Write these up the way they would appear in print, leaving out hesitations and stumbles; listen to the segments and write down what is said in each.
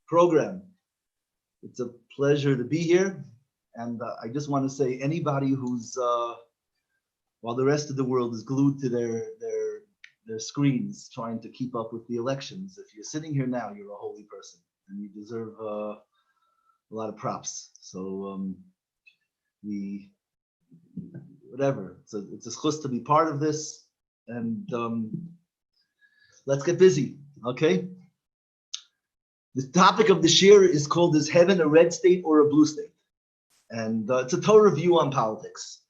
program. It's a pleasure to be here. And I just want to say, anybody who's, while the rest of the world is glued to their screens trying to keep up with the elections, if you're sitting here now, you're a holy person and you deserve a lot of props. So whatever, it's a chus to be part of this, and let's get busy, okay? The topic of the shir is called, is heaven a red state or a blue state? And it's a Torah view on politics.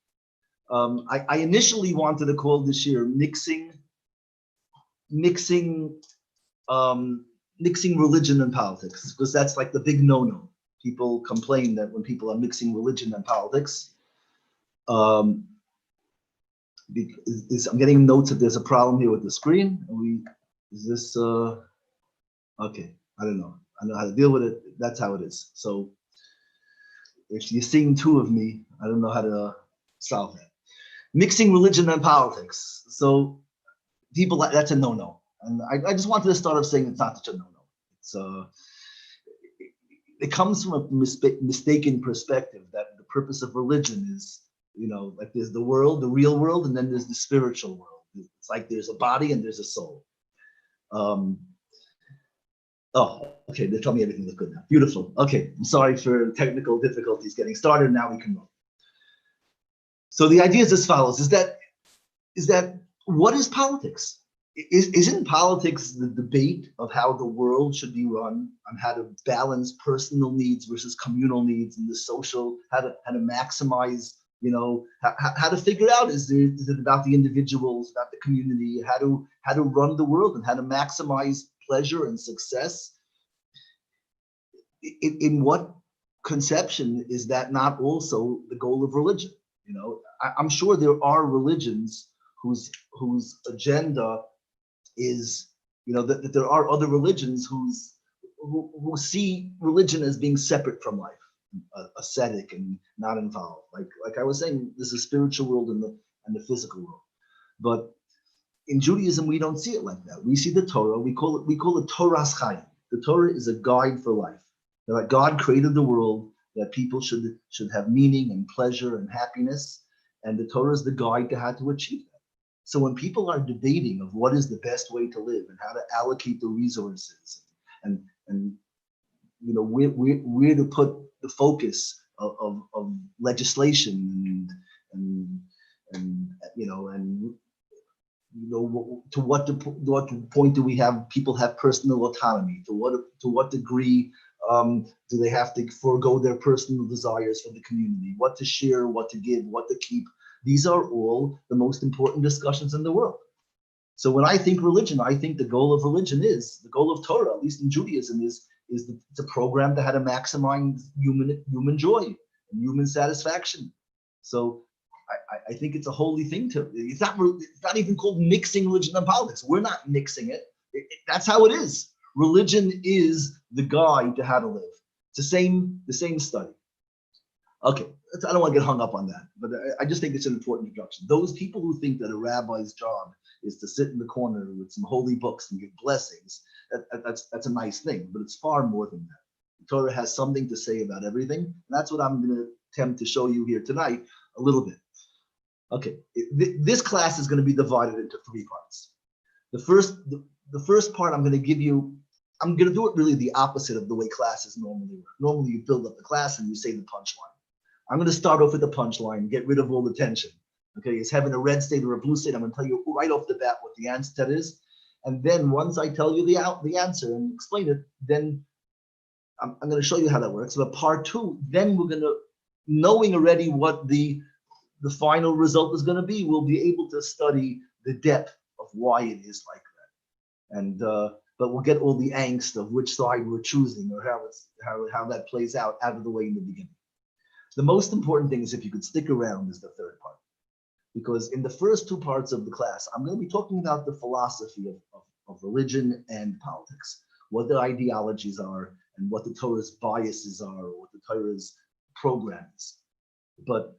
I initially wanted to call this shir mixing religion and politics, because that's like the big no-no. People complain that when people are mixing religion and politics, I'm getting notes that there's a problem here with the screen. Is this okay? I don't know. I know how to deal with it. That's how it is. So if you're seeing two of me, I don't know how to solve that. Mixing religion and politics. So people, that's a no-no. And I just wanted to start off saying it's not such a no-no. It's it comes from a mistaken perspective that the purpose of religion is, like there's the world, the real world, and then there's the spiritual world. It's like there's a body and there's a soul. Oh, okay, they tell me everything looks good now. Beautiful. Okay, I'm sorry for technical difficulties getting started. Now we can go. So the idea is as follows, is that what is politics? Isn't politics the debate of how the world should be run, on how to balance personal needs versus communal needs, and the social, how to maximize, how to figure out, is it about the individuals, about the community, how to run the world and how to maximize pleasure and success? In what conception is that not also the goal of religion? I'm sure there are religions whose agenda is, that there are other religions who see religion as being separate from life, ascetic and not involved. Like I was saying, there's a spiritual world and the physical world. But in Judaism, we don't see it like that. We see the Torah. We call it Torah's Chaim. The Torah is a guide for life. That God created the world, that people should have meaning and pleasure and happiness, and the Torah is the guide to how to achieve that. So when people are debating of what is the best way to live and how to allocate the resources and where to put the focus of legislation and to what point do we have people have personal autonomy? To what degree do they have to forego their personal desires for the community? What to share, what to give, what to keep? These are all the most important discussions in the world. So when I think religion, I think the goal of religion is, the goal of Torah, at least in Judaism, it's a program to how to maximize human joy and human satisfaction. So I think it's a holy thing it's not even called mixing religion and politics. We're not mixing it. That's how it is. Religion is the guide to how to live. It's the same study. Okay, I don't want to get hung up on that, but I just think it's an important introduction. Those people who think that a rabbi's job is to sit in the corner with some holy books and give blessings, that's a nice thing, but it's far more than that. The Torah has something to say about everything, and that's what I'm going to attempt to show you here tonight a little bit. Okay, this class is going to be divided into three parts. The first part I'm going to give you, I'm going to do it really the opposite of the way classes normally work. Normally you build up the class and you say the punchline. I'm going to start off with the punchline, get rid of all the tension. Okay, is heaven a red state or a blue state? I'm going to tell you right off the bat what the answer to that is. And then once I tell you the answer and explain it, then I'm going to show you how that works. But part two, then we're going to, knowing already what the final result is going to be, we'll be able to study the depth of why it is like that. And but we'll get all the angst of which side we're choosing or how that plays out of the way in the beginning. The most important thing is, if you could stick around, is the third part. Because in the first two parts of the class, I'm going to be talking about the philosophy of religion and politics, what their ideologies are, and what the Torah's biases are, or what the Torah's program is. But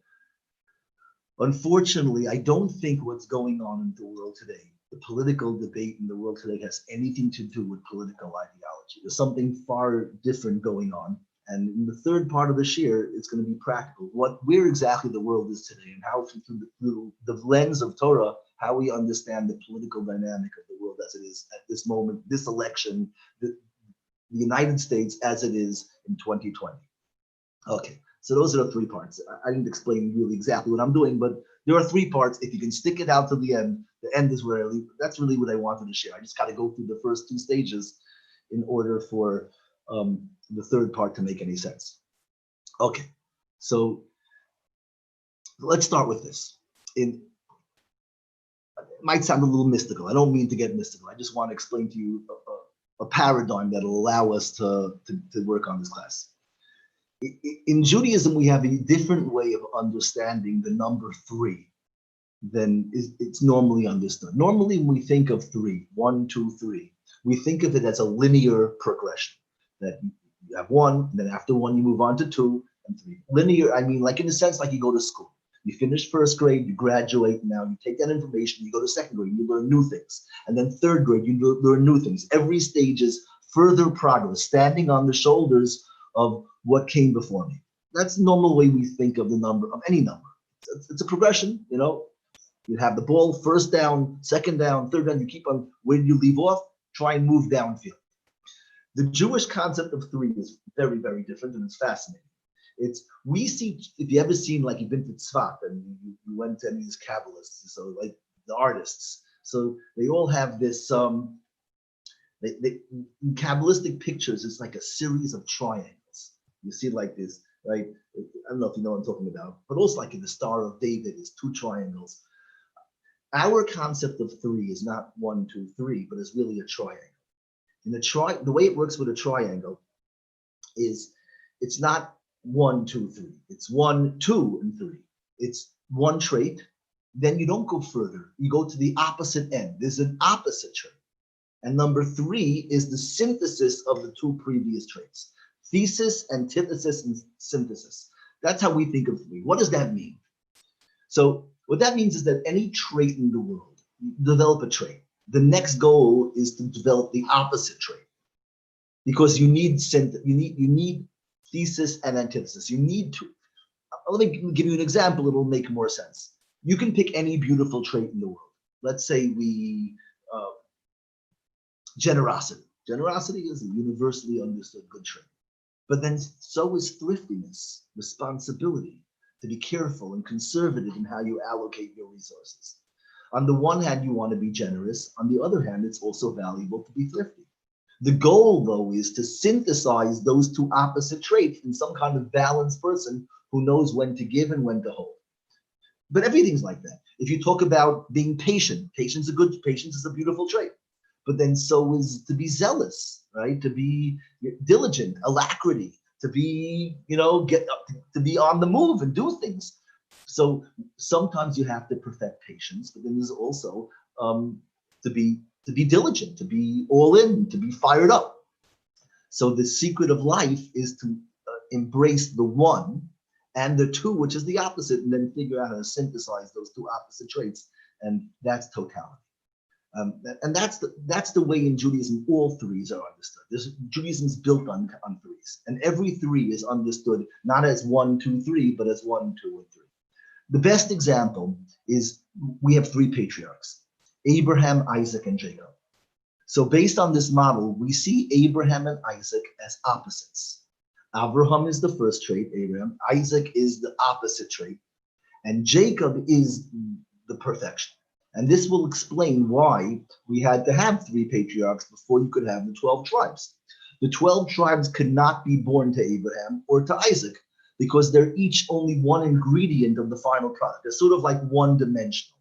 unfortunately, I don't think what's going on in the world today the political debate in the world today has anything to do with political ideology. There's something far different going on. And in the third part of the year, it's going to be practical. Where exactly the world is today, and how through the lens of Torah, how we understand the political dynamic of the world as it is at this moment, this election, the United States as it is in 2020. Okay, so those are the three parts. I didn't explain really exactly what I'm doing, but there are three parts. If you can stick it out to the end is where I leave. That's really what I wanted to share. I just got to go through the first two stages in order for the third part to make any sense. Okay, so let's start with this. It might sound a little mystical. I don't mean to get mystical. I just want to explain to you a paradigm that will allow us to work on this class. In Judaism, we have a different way of understanding the number three than it's normally understood. Normally, when we think of three, 1, 2, 3, we think of it as a linear progression, that you have one, and then after one, you move on to 2 and 3. Linear, I mean, like in a sense, like you go to school. You finish first grade, you graduate, now you take that information, you go to second grade, you learn new things. And then third grade, you learn new things. Every stage is further progress, standing on the shoulders of what came before me. That's the normal way we think of the number, of any number. It's a progression, you know. You have the ball, first down, second down, third down, you keep on, where you leave off, try and move downfield. The Jewish concept of three is very, very different, and it's fascinating. We see, if you ever seen, like you've been to Tzfat and you went to any of these Kabbalists, so like the artists, so they all have this, in Kabbalistic pictures, it's like a series of triangles. You see like this, right? I don't know if you know what I'm talking about, but also like in the Star of David is 2 triangles. Our concept of three is not 1, 2, 3, but it's really a triangle. In the way it works with a triangle is it's not 1, 2, 3. It's 1, 2, and 3. It's one trait. Then you don't go further. You go to the opposite end. There's an opposite trait. And number 3 is the synthesis of the 2 previous traits. Thesis, antithesis, and synthesis. That's how we think of three. What does that mean? So what that means is that any trait in the world, you develop a trait. The next goal is to develop the opposite trait, because you need thesis and antithesis. You need to. Let me give you an example. It'll make more sense. You can pick any beautiful trait in the world. Let's say generosity. Generosity is a universally understood good trait. But then so is thriftiness, responsibility, to be careful and conservative in how you allocate your resources. On the one hand, you want to be generous. On the other hand, it's also valuable to be thrifty. The goal, though, is to synthesize those 2 opposite traits in some kind of balanced person who knows when to give and when to hold. But everything's like that. If you talk about being patient, patience is a beautiful trait. But then so is to be zealous, right? To be diligent, alacrity, to be, to be on the move and do things. So sometimes you have to perfect patience, but then there's also to be diligent, to be all in, to be fired up. So the secret of life is to embrace the 1 and the 2, which is the opposite, and then figure out how to synthesize those 2 opposite traits, and that's totality. And that's the way in Judaism all threes are understood. Judaism is built on threes, and every 3 is understood not as 1, 2, 3, but as 1, 2, and 3. The best example is we have 3 patriarchs: Abraham, Isaac, and Jacob. So based on this model, we see Abraham and Isaac as opposites. Abraham is the first trait, Abraham. Isaac is the opposite trait, and Jacob is the perfection. And this will explain why we had to have 3 patriarchs before you could have the 12 tribes. The 12 tribes could not be born to Abraham or to Isaac because they're each only one ingredient of the final product. They're sort of like one-dimensional.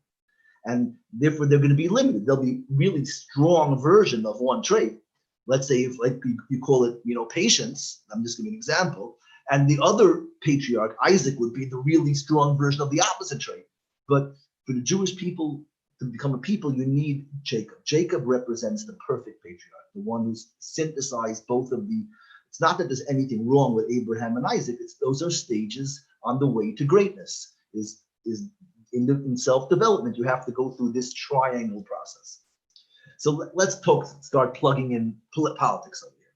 And therefore, they're going to be limited. They'll be really strong version of one trait. Let's say if like you call it, patience. I'm just giving an example. And the other patriarch, Isaac, would be the really strong version of the opposite trait. But for the Jewish people to become a people, you need Jacob. Jacob represents the perfect patriarch, the one who's synthesized both of the. It's not that there's anything wrong with Abraham and Isaac. Those are stages on the way to greatness. Is in self-development, you have to go through this triangle process. So let's start plugging in politics over here.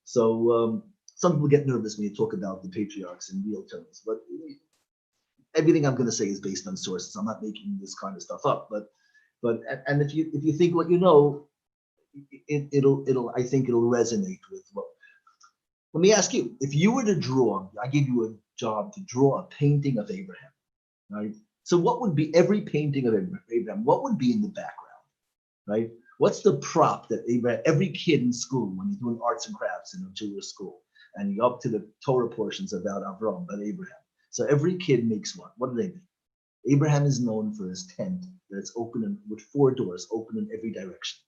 So some people get nervous when you talk about the patriarchs in real terms, but everything I'm going to say is based on sources. I'm not making this kind of stuff up, but if you think what you know, I think it'll resonate with what. Let me ask you, if you were to draw, I give you a job to draw a painting of Abraham, right? So what would be every painting of Abraham? What would be in the background, right? What's the prop that Abraham, every kid in school, when you're doing arts and crafts in a Jewish school, and you're up to the Torah portions about Avram, about Abraham. So every kid makes one. What do they make? Abraham is known for his tent that's open with 4 doors, open in every direction.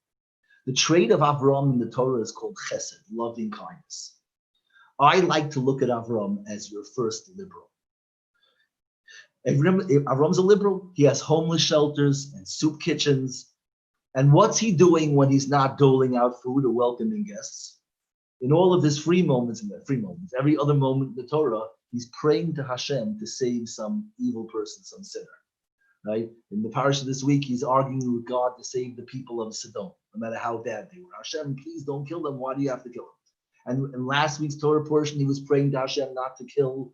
The trait of Avram in the Torah is called chesed, loving kindness. I like to look at Avram as your first liberal. Avram's a liberal. He has homeless shelters and soup kitchens. And what's he doing when he's not doling out food or welcoming guests? In all of his free moments, every other moment in the Torah, he's praying to Hashem to save some evil person, some sinner, right? In the parasha this week, he's arguing with God to save the people of Sodom, no matter how bad they were. Hashem, please don't kill them. Why do you have to kill them? And in last week's Torah portion, he was praying to Hashem not to kill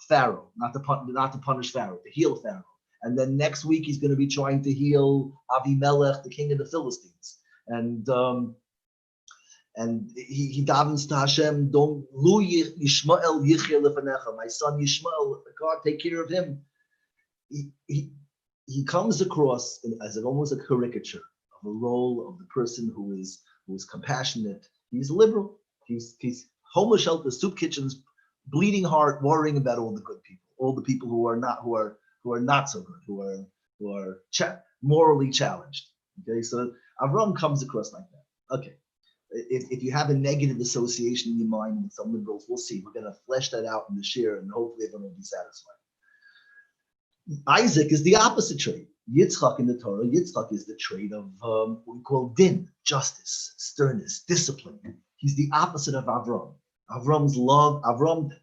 Pharaoh, not to punish Pharaoh, to heal Pharaoh. And then next week, he's going to be trying to heal Avimelech, the king of the Philistines. And he davens to Hashem, don't Lu Yishmael Yichya Lefanecha, my son Yishmael, God, take care of him. He comes across as almost a caricature of a role of the person who is compassionate. He's liberal. He's homeless shelters, soup kitchens, bleeding heart, worrying about all the good people, all the people who are not so good, who are morally challenged. Okay, so Avram comes across like that. Okay. If you have a negative association in your mind with some liberals, we'll see. We're going to flesh that out in the share, and hopefully everyone will be satisfied. Isaac is the opposite trait. Yitzchak in the Torah, Yitzchak is the trait of what we call din, justice, sternness, discipline. He's the opposite of Avram. Avram's love,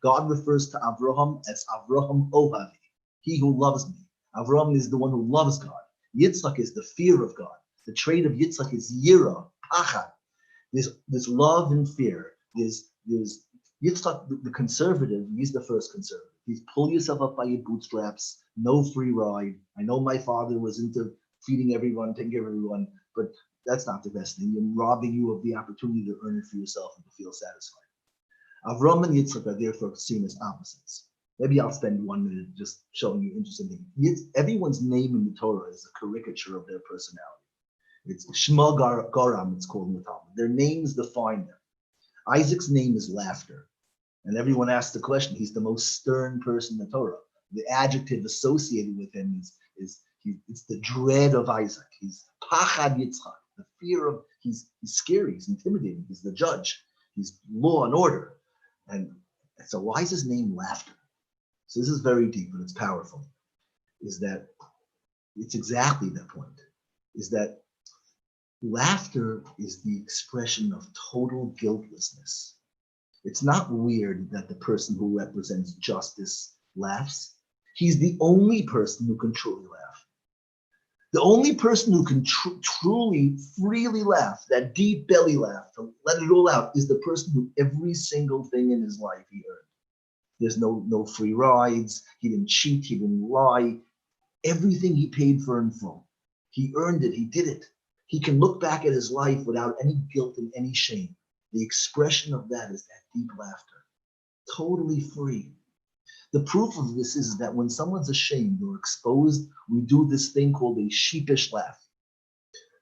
God refers to Avraham as Avraham Ohavi, he who loves me. Avram is the one who loves God. Yitzchak is the fear of God. The trait of Yitzchak is yira, pachad. This love and fear. There's Yitzchak, the conservative. He's the first conservative. He's pull yourself up by your bootstraps. No free ride. I know my father was into feeding everyone, taking care of everyone, but that's not the best thing. I'm robbing you of the opportunity to earn it for yourself and to feel satisfied. Avram and Yitzchak are therefore seen as opposites. Maybe I'll spend 1 minute just showing you interesting things. Everyone's name in the Torah is a caricature of their personality. It's Shema Garam, it's called in the Talmud. Their names define them. Isaac's name is laughter. And everyone asks the question, he's the most stern person in the Torah. The adjective associated with him is it's the dread of Isaac. He's Pachad Yitzchak, the fear of, he's scary, he's intimidating, he's the judge, he's law and order. And so why is his name laughter? So this is very deep, but it's powerful. Is that it's exactly that point. Is that laughter is the expression of total guiltlessness. It's not weird that the person who represents justice laughs. He's the only person who can truly laugh. The only person who can truly, freely laugh, that deep belly laugh, to let it all out, is the person who every single thing in his life he earned. There's no free rides. He didn't cheat. He didn't lie. Everything he paid for in full. He earned it. He did it. He can look back at his life without any guilt and any shame. The expression of that is that deep laughter, totally free. The proof of this is that when someone's ashamed or exposed, we do this thing called a sheepish laugh.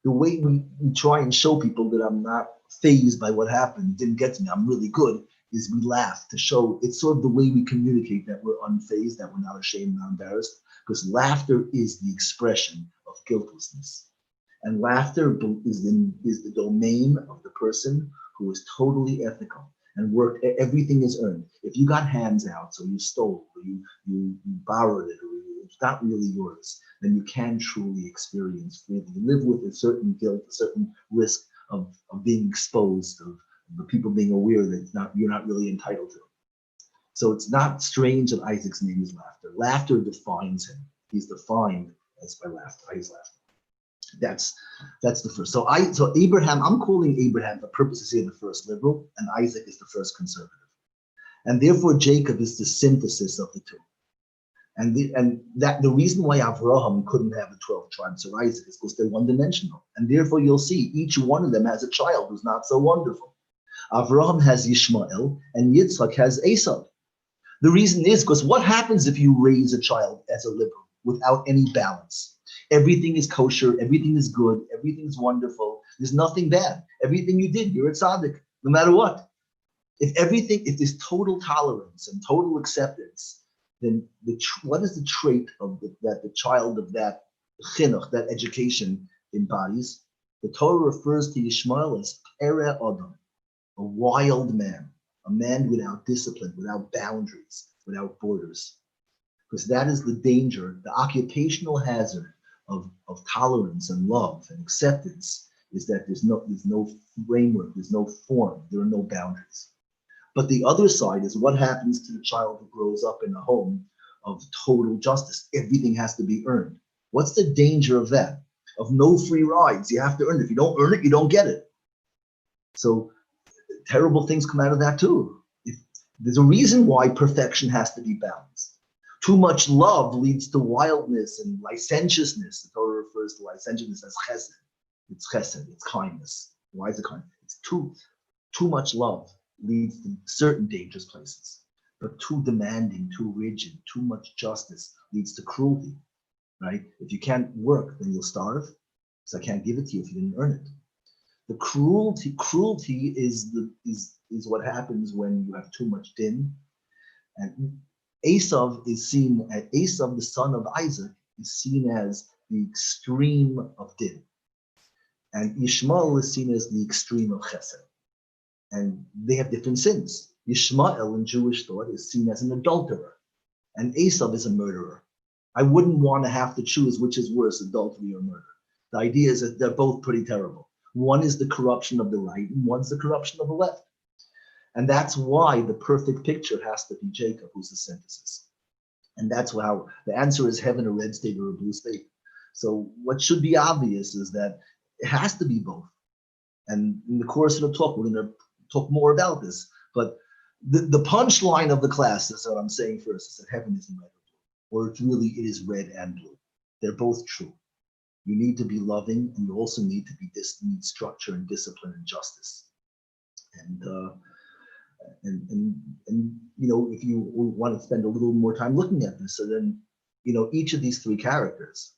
The way we try and show people that I'm not fazed by what happened, didn't get to me, I'm really good, is we laugh to show, it's sort of the way we communicate that we're unfazed, that we're not ashamed, not embarrassed, because laughter is the expression of guiltlessness. And laughter is the domain of the person who is totally ethical and worked, everything is earned. If you got hands out, so you stole, or you borrowed it, or it's not really yours, then you can truly experience freedom. You live with a certain guilt, a certain risk of being exposed, of the people being aware that you're not really entitled to. So it's not strange that Isaac's name is laughter. Laughter defines him. He's defined as by laughter, his laughter. That's the first. So Abraham, I'm calling Abraham for purposes here the first liberal, and Isaac is the first conservative. And therefore Jacob is the synthesis of the two. And the reason why Avraham couldn't have the 12 tribes of Isaac is because they're one-dimensional. And therefore you'll see each one of them has a child who's not so wonderful. Avraham has Yishmael and Yitzchak has Esau. The reason is because what happens if you raise a child as a liberal without any balance? Everything is kosher, everything is good, everything is wonderful. There's nothing bad. Everything you did, you're a tzaddik, no matter what. If there's total tolerance and total acceptance, then what is the trait of that the child of that chinuch, that education embodies? The Torah refers to Yishmael as Pere Adam, a wild man, a man without discipline, without boundaries, without borders. Because that is the danger, the occupational hazard of tolerance and love and acceptance is that there's no framework, there's no form, there are no boundaries. But the other side is what happens to the child who grows up in a home of total justice. Everything has to be earned. What's the danger of that? Of no free rides. You have to earn it. If you don't earn it, you don't get it. So terrible things come out of that too. There's a reason why perfection has to be balanced. Too much love leads to wildness and licentiousness. The Torah refers to licentiousness as chesed. It's chesed, it's kindness. Why is it kindness? It's too much love leads to certain dangerous places. But too demanding, too rigid, too much justice leads to cruelty, right? If you can't work, then you'll starve. So I can't give it to you if you didn't earn it. The cruelty is what happens when you have too much din. And Esau, the son of Isaac, is seen as the extreme of din. And Ishmael is seen as the extreme of chesed. And they have different sins. Ishmael in Jewish thought is seen as an adulterer, and Esau is a murderer. I wouldn't want to have to choose which is worse, adultery or murder. The idea is that they're both pretty terrible. One is the corruption of the right, and one's the corruption of the left. And that's why the perfect picture has to be Jacob, who's the synthesis. And that's how the answer is heaven, a red state, or a blue state. So what should be obvious is that it has to be both. And in the course of the talk, we're going to talk more about this. But the punchline of the class is what I'm saying first, is that heaven isn't red or blue, or it is red and blue. They're both true. You need to be loving, and you also need to need structure and discipline and justice. And you know, if you want to spend a little more time looking at this, so then, you know, each of these three characters,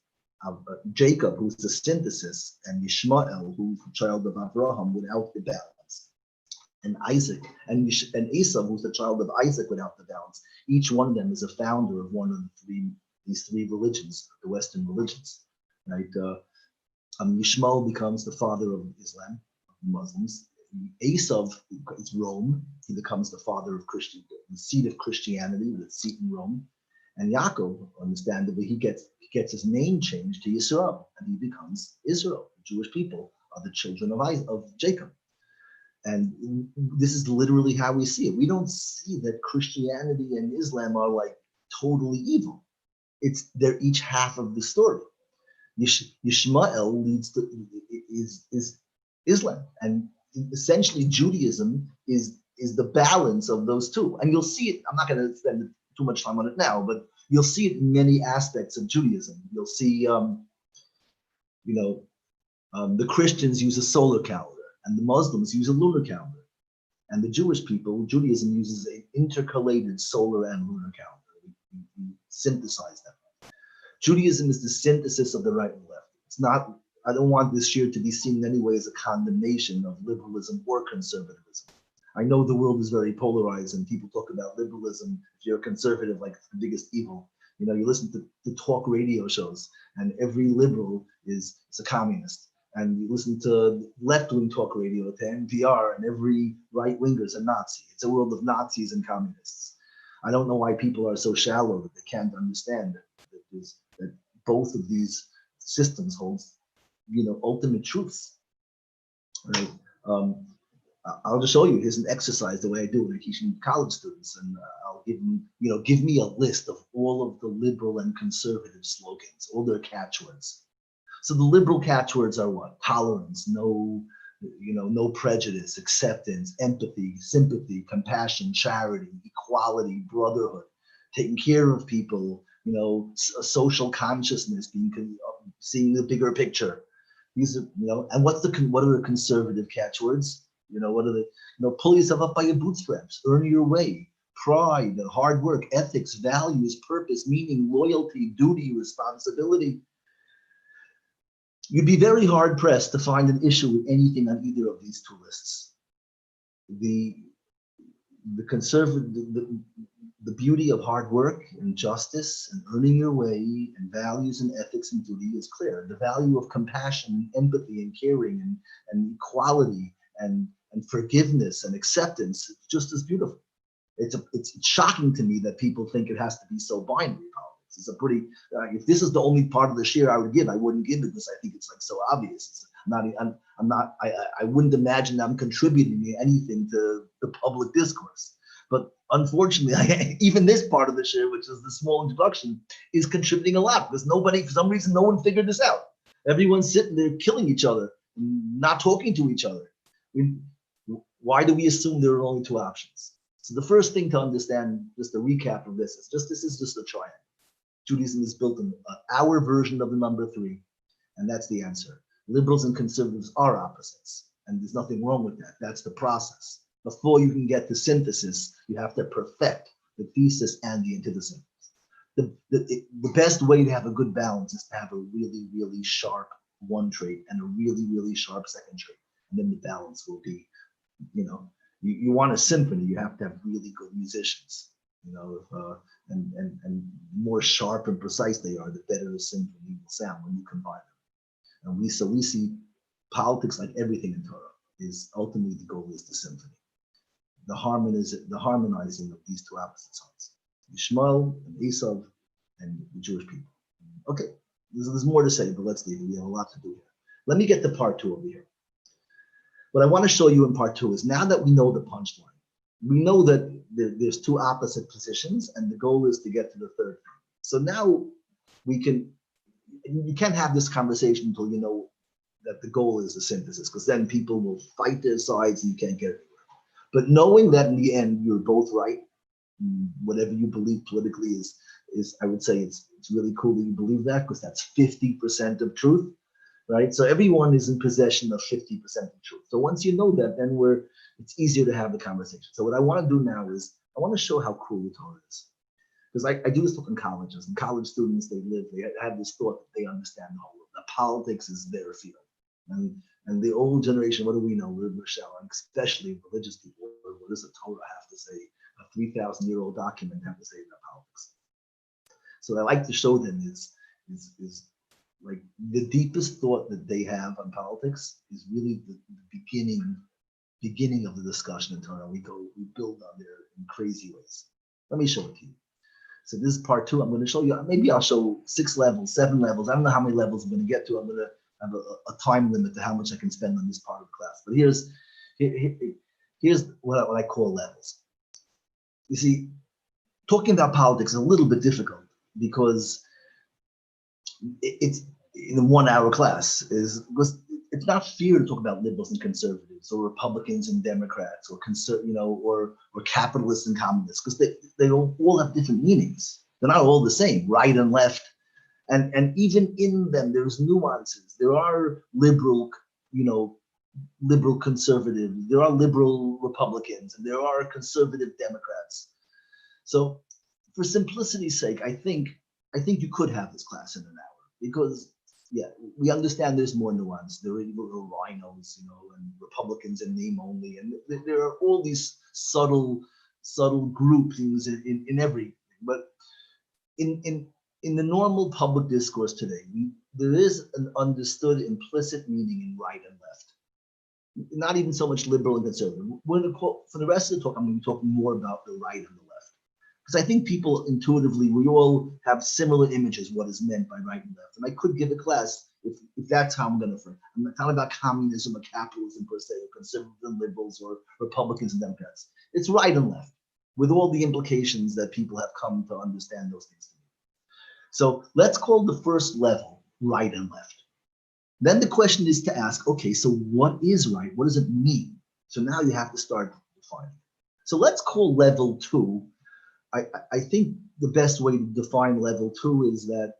Jacob, who's the synthesis, and Yishmael, who's the child of Abraham without the balance, and Isaac, and Esau, who's the child of Isaac without the balance. Each one of them is a founder of one of these three religions, the Western religions, right? Yishmael becomes the father of Islam, of the Muslims. Esau is Rome. He becomes the father of Christianity, the seat of Christianity, with its seat in Rome. And Yaakov, understandably, he gets his name changed to Yisrael, and he becomes Israel. The Jewish people are the children of Jacob. And this is literally how we see it. We don't see that Christianity and Islam are like totally evil. They're each half of the story. Yishmael is Islam, and essentially Judaism is the balance of those two. And you'll see it. I'm not going to spend too much time on it now, but you'll see it in many aspects of Judaism. You'll see, the Christians use a solar calendar, and the Muslims use a lunar calendar. And the Jewish people, Judaism uses an intercalated solar and lunar calendar. We synthesize them. Judaism is the synthesis of the right and left. It's not, I don't want this year to be seen in any way as a condemnation of liberalism or conservatism. I know the world is very polarized and people talk about liberalism. If you're a conservative, like it's the biggest evil. You know, you listen to the talk radio shows and every liberal is a communist. And you listen to left-wing talk radio, to NPR, and every right-winger is a Nazi. It's a world of Nazis and communists. I don't know why people are so shallow that they can't understand that both of these systems hold, ultimate truths. Right? I'll just show you. Here's an exercise the way I do it. I teach college students, and I'll give them, give me a list of all of the liberal and conservative slogans, all their catchwords. So the liberal catchwords are what? Tolerance, no prejudice, acceptance, empathy, sympathy, compassion, charity, equality, brotherhood, taking care of people, social consciousness, seeing the bigger picture. These are, and what are the conservative catchwords? What are the, pull yourself up by your bootstraps, earn your way, pride, hard work, ethics, values, purpose, meaning, loyalty, duty, responsibility. You'd be very hard pressed to find an issue with anything on either of these two lists. The conservative, the beauty of hard work and justice and earning your way and values and ethics and duty is clear. The value of compassion and empathy and caring and equality and forgiveness and acceptance is just as beautiful. It's shocking to me that people think it has to be so binary. Politics. It's a pretty. If this is the only part of the share I would give, I wouldn't give it because I think it's like so obvious. I wouldn't imagine I'm contributing anything to the public discourse. But unfortunately, even this part of the share, which is the small introduction, is contributing a lot because for some reason, no one figured this out. Everyone's sitting there killing each other, not talking to each other. Why do we assume there are only two options? So the first thing to understand, just a recap of this, this is just a triangle. Judaism is built on our version of the number 3, and that's the answer. Liberals and conservatives are opposites, and there's nothing wrong with that. That's the process. Before you can get to synthesis, you have to perfect the thesis and the antithesis. The best way to have a good balance is to have a really, really sharp one trait and a really, really sharp second trait. And then the balance will be, you want a symphony, you have to have really good musicians, and more sharp and precise they are, the better the symphony will sound when you combine them. And we see politics, like everything in Torah, is ultimately the goal is the symphony. The harmonizing of these two opposite sides, Yishmael and Esav and the Jewish people. Okay, there's more to say, but let's leave it. We have a lot to do here. Let me get to part 2 over here. What I want to show you in part 2 is now that we know the punchline, we know that there's two opposite positions, and the goal is to get to the third thing. So now you can't have this conversation until you know that the goal is the synthesis, because then people will fight their sides and you can't get anywhere. But knowing that in the end you're both right, whatever you believe politically is I would say it's really cool that you believe that, because that's 50% of truth, right? So everyone is in possession of 50% of truth. So once you know that, then it's easier to have the conversation. So what I want to do now is I want to show how cruel the Torah is. Because I do this talk in colleges, and college students, they have this thought that they understand the whole world. Politics is their field. And the old generation, what do we know? Michelle, and especially religious people, what does the Torah have to say? A 3,000-year-old document have to say about politics. So what I like to show them is like the deepest thought that they have on politics is really the beginning of the discussion in Torah. We build on there in crazy ways. Let me show it to you. So this is part 2. I'm going to show you. Maybe I'll show 6 levels, 7 levels. I don't know how many levels I'm going to get to. I'm going to have a time limit to how much I can spend on this part of the class. But here's what I call levels. You see, talking about politics is a little bit difficult because it's in a 1-hour class because it's not fair to talk about liberals and conservatives or Republicans and Democrats or or capitalists and communists, because they all have different meanings. They're not all the same, right and left. And even in them, there's nuances. There are liberal conservatives, there are liberal Republicans, and there are conservative Democrats. So for simplicity's sake, I think you could have this class in an hour, because we understand there's more nuance. There are rhinos, and Republicans in name only, and there are all these subtle groupings in everything. But in the normal public discourse today, there is an understood implicit meaning in right and left. Not even so much liberal and conservative. For the rest of the talk, I'm going to be talking more about the right and the left. Because I think people intuitively, we all have similar images what is meant by right and left. And I could give a class If that's how I'm going to frame. I'm not talking about communism or capitalism per se, or conservatives and liberals, or Republicans and Democrats. It's right and left, with all the implications that people have come to understand those things to be. So let's call the first level right and left. Then the question is to ask, okay, so what is right? What does it mean? So now you have to start defining. So let's call level 2. I think the best way to define level 2 is that,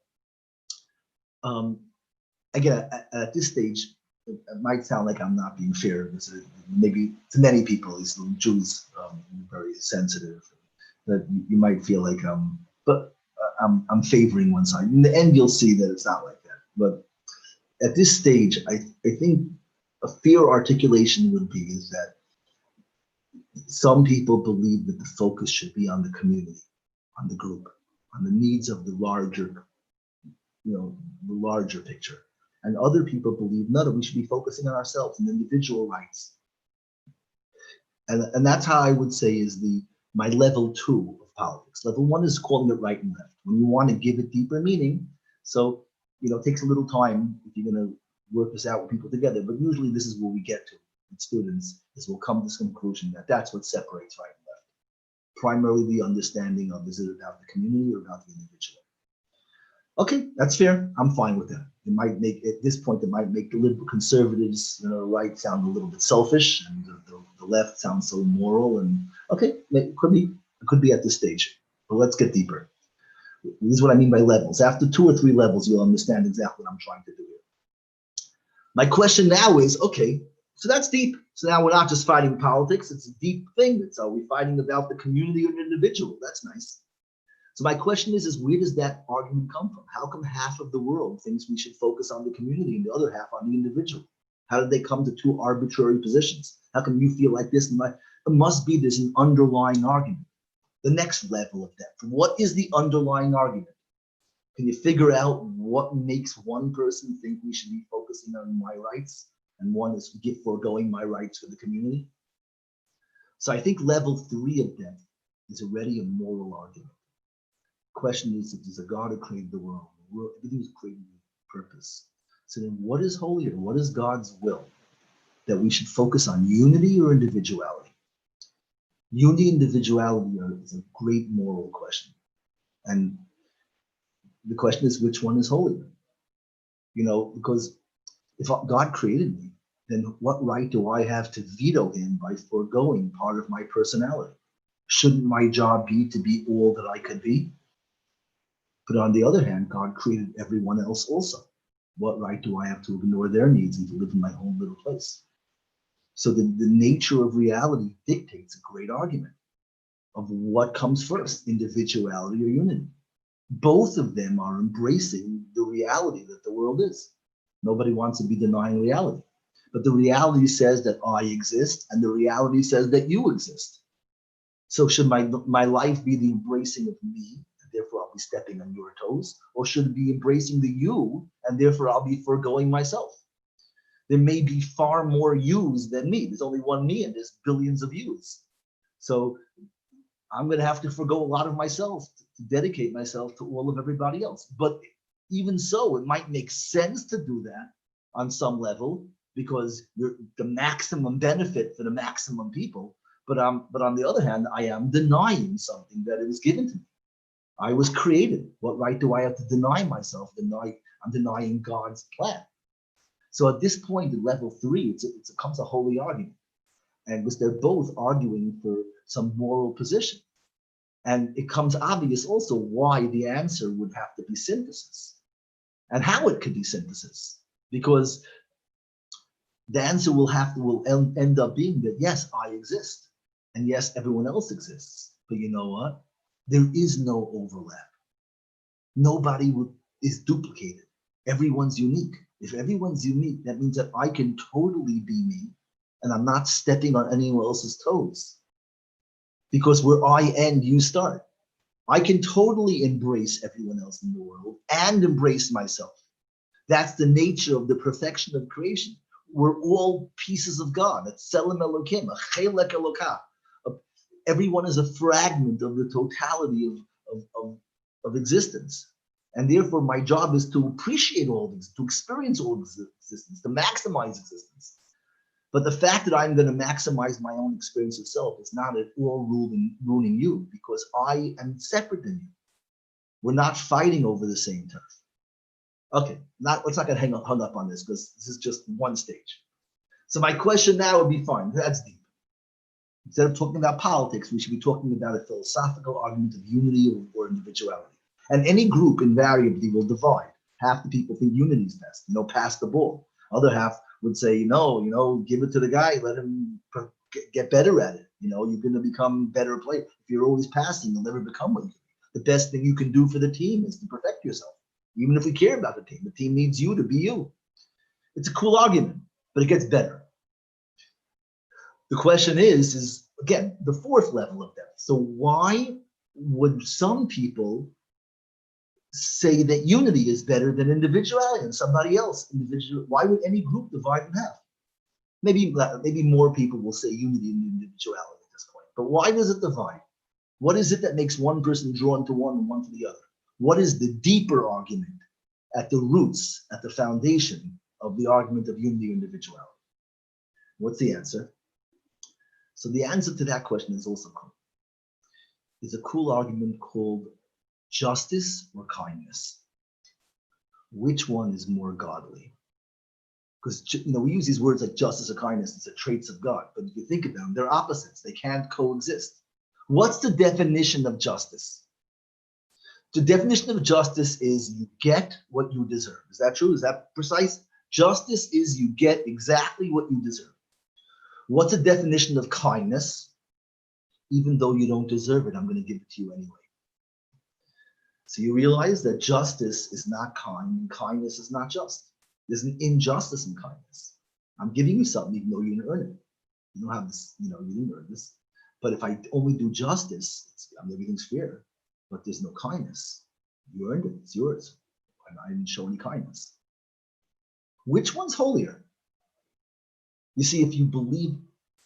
again, at this stage, it might sound like I'm not being fair. Maybe to many people, these Jews, very sensitive. That you might feel like but I'm favoring one side. In the end, you'll see that it's not like that. But at this stage, I think a fair articulation would be is that some people believe that the focus should be on the community, on the group, on the needs of the larger, the larger picture. And other people believe, no, that we should be focusing on ourselves and individual rights. And that's how I would say is my level 2 of politics. Level 1 is calling it right and left. When you want to give it deeper meaning, so it takes a little time if you're going to work this out with people together. But usually this is where we get to with students, is we'll come to this conclusion that that's what separates right and left. Primarily the understanding of, is it about the community or about the individual? Okay, that's fair. I'm fine with that. It might make, at this point, it might make the liberal conservatives, right, sound a little bit selfish, and the left sounds so moral. And okay, it could be at this stage. But let's get deeper. This is what I mean by levels. After 2 or 3 levels, you'll understand exactly what I'm trying to do here. My question now is, okay, so that's deep. So now we're not just fighting politics. It's a deep thing. Are we fighting about the community or the individual? That's nice. So my question is where does that argument come from? How come half of the world thinks we should focus on the community and the other half on the individual? How did they come to 2 arbitrary positions? How come you feel like this? It must be there's an underlying argument. The next level of depth. What is the underlying argument? Can you figure out what makes one person think we should be focusing on my rights and one is foregoing my rights for the community? So I think level 3 of depth is already a moral argument. The question is, if there's a God who created the world, everything was created with purpose. So then what is holier? What is God's will? That we should focus on unity or individuality? Unity and individuality is a great moral question. And the question is, which one is holier? Because if God created me, then what right do I have to veto him by foregoing part of my personality? Shouldn't my job be to be all that I could be? But on the other hand, God created everyone else also. What right do I have to ignore their needs and to live in my own little place? So the nature of reality dictates a great argument of what comes first, individuality or unity. Both of them are embracing the reality that the world is. Nobody wants to be denying reality. But the reality says that I exist, and the reality says that you exist. So should my life be the embracing of me, and therefore I'll be stepping on your toes? Or should it be embracing the you, and therefore I'll be foregoing myself? There may be far more yous than me. There's only one me, and there's billions of yous. So I'm going to have to forego a lot of myself to dedicate myself to all of everybody else. But even so, it might make sense to do that on some level because you're the maximum benefit for the maximum people. But on the other hand, I am denying something that it was given to me. I was created. What right do I have to deny myself? I'm denying God's plan. So at this point, at level 3, it becomes a holy argument. And because they're both arguing for some moral position. And it comes obvious also why the answer would have to be synthesis and how it could be synthesis, because the answer will end up being that, yes, I exist. And yes, everyone else exists. But you know what? There is no overlap. Nobody is duplicated. Everyone's unique. If everyone's unique, that means that I can totally be me and I'm not stepping on anyone else's toes. Because where I end, you start. I can totally embrace everyone else in the world and embrace myself. That's the nature of the perfection of creation. We're all pieces of God. It's Tselem Elokim, a Chelek Elokah. Everyone is a fragment of the totality of existence. And therefore, my job is to appreciate all these, to experience all this existence, to maximize existence. But the fact that I'm going to maximize my own experience of self is not at all ruining you, because I am separate than you. We're not fighting over the same turf. Okay, let's not get hung up on this, because this is just one stage. So my question now would be, fine, that's deep. Instead of talking about politics, we should be talking about a philosophical argument of unity or individuality. And any group invariably will divide. Half the people think unity is best, pass the ball. Other half would say, no, give it to the guy, let him get better at it. You're going to become a better player. If you're always passing, you'll never become what you can be. The best thing you can do for the team is to perfect yourself. Even if we care about the team needs you to be you. It's a cool argument, but it gets better. The question is again, the fourth level of depth. So why would some people say that unity is better than individuality and somebody else individual? Why would any group divide in half? Maybe more people will say unity and individuality at this point. But why does it divide? What is it that makes one person drawn to one and one to the other? What is the deeper argument at the roots, at the foundation of the argument of unity and individuality? What's the answer? So the answer to that question is also cool. It's a cool argument called justice or kindness. Which one is more godly? Because we use these words like justice or kindness, it's the traits of God. But if you think about them, they're opposites. They can't coexist. What's the definition of justice? The definition of justice is you get what you deserve. Is that true? Is that precise? Justice is you get exactly what you deserve. What's the definition of kindness? Even though you don't deserve it, I'm going to give it to you anyway. So you realize that justice is not kind and kindness is not just. There's an injustice in kindness. I'm giving you something even though you didn't earn it. You don't have this, you didn't earn this. But if I only do justice, everything's fair, but there's no kindness. You earned it, it's yours. And I didn't show any kindness. Which one's holier? You see, if you believe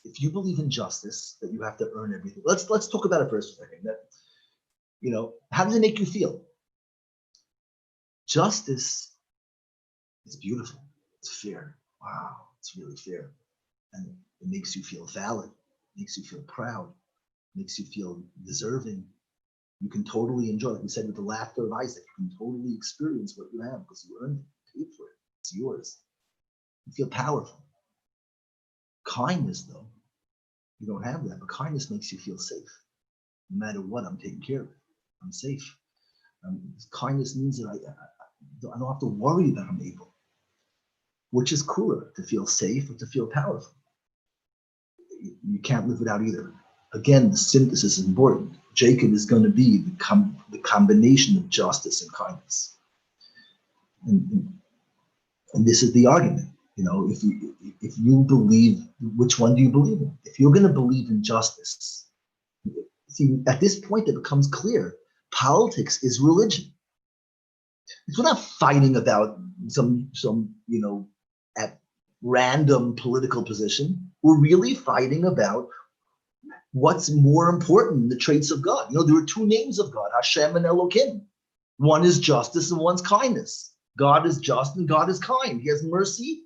in justice, that you have to earn everything. Let's talk about it for a second. That, how does it make you feel? Justice is beautiful. It's fair. Wow, it's really fair. And it makes you feel valid, makes you feel proud, makes you feel deserving. You can totally enjoy, like we said with the laughter of Isaac, you can totally experience what you have because you earned it, paid for it. It's yours. You feel powerful. Kindness, though, you don't have that, but kindness makes you feel safe. No matter what, I'm taken care of. I'm safe. Kindness means that I don't have to worry that I'm able. Which is cooler, to feel safe or to feel powerful? You can't live without either. Again, the synthesis is important. Jacob is going to be the combination of justice and kindness. And this is the argument. If you believe, which one do you believe in? If you're going to believe in justice, see, at this point it becomes clear, politics is religion. We're not fighting about some at random political position. We're really fighting about what's more important, the traits of God. There are two names of God, Hashem and Elohim. One is justice and one's kindness. God is just and God is kind. He has mercy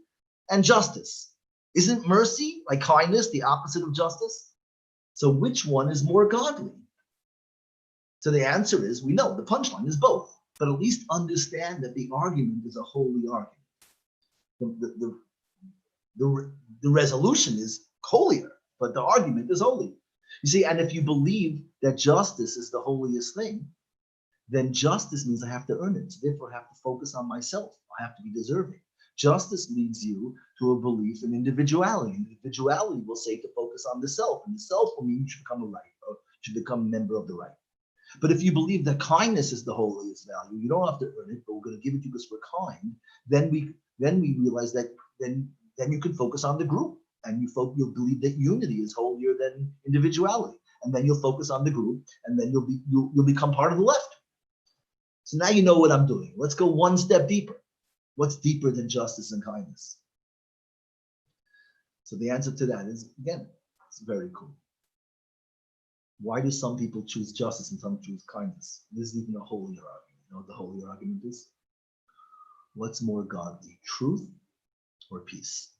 and justice. Isn't mercy, like kindness, the opposite of justice? So which one is more godly? So the answer is, we know the punchline is both, but at least understand that the argument is a holy argument. The resolution is holier, but the argument is holy. You see, and if you believe that justice is the holiest thing, then justice means I have to earn it. So therefore, I have to focus on myself. I have to be deserving. Justice leads you to a belief in individuality. Individuality will say to focus on the self, and the self will mean you should become a right, or should become a member of the right. But if you believe that kindness is the holiest value, you don't have to earn it, but we're going to give it to you because we're kind, then we realize that then you can focus on the group, and you'll believe that unity is holier than individuality, and then you'll focus on the group, and then you'll become part of the left. So now you know what I'm doing. Let's go one step deeper. What's deeper than justice and kindness? So the answer to that is, again, it's very cool. Why do some people choose justice and some choose kindness? This is even a holier argument. You know what the holy argument is? What's more godly, truth or peace?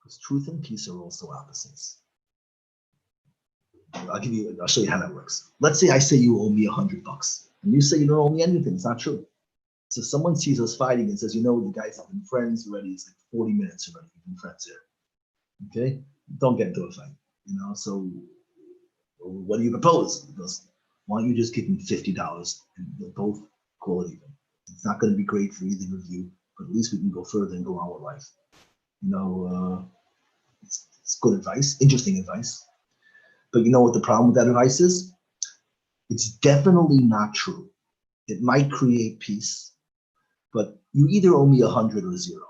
Because truth and peace are also opposites. I'll show you how that works. Let's say I say you owe me $100, and you say you don't owe me anything. It's not true. So someone sees us fighting and says, you know, the guys have been friends already. It's like 40 minutes already. We've been friends here. Okay? Don't get into a fight. You know, so what do you propose? He goes, why don't you just give me $50 and we'll both call it even. It's not going to be great for either of you, but at least we can go further and go on with life. You know, it's good advice, interesting advice. But you know what the problem with that advice is? It's definitely not true. It might create peace, but you either owe me 100 or 0,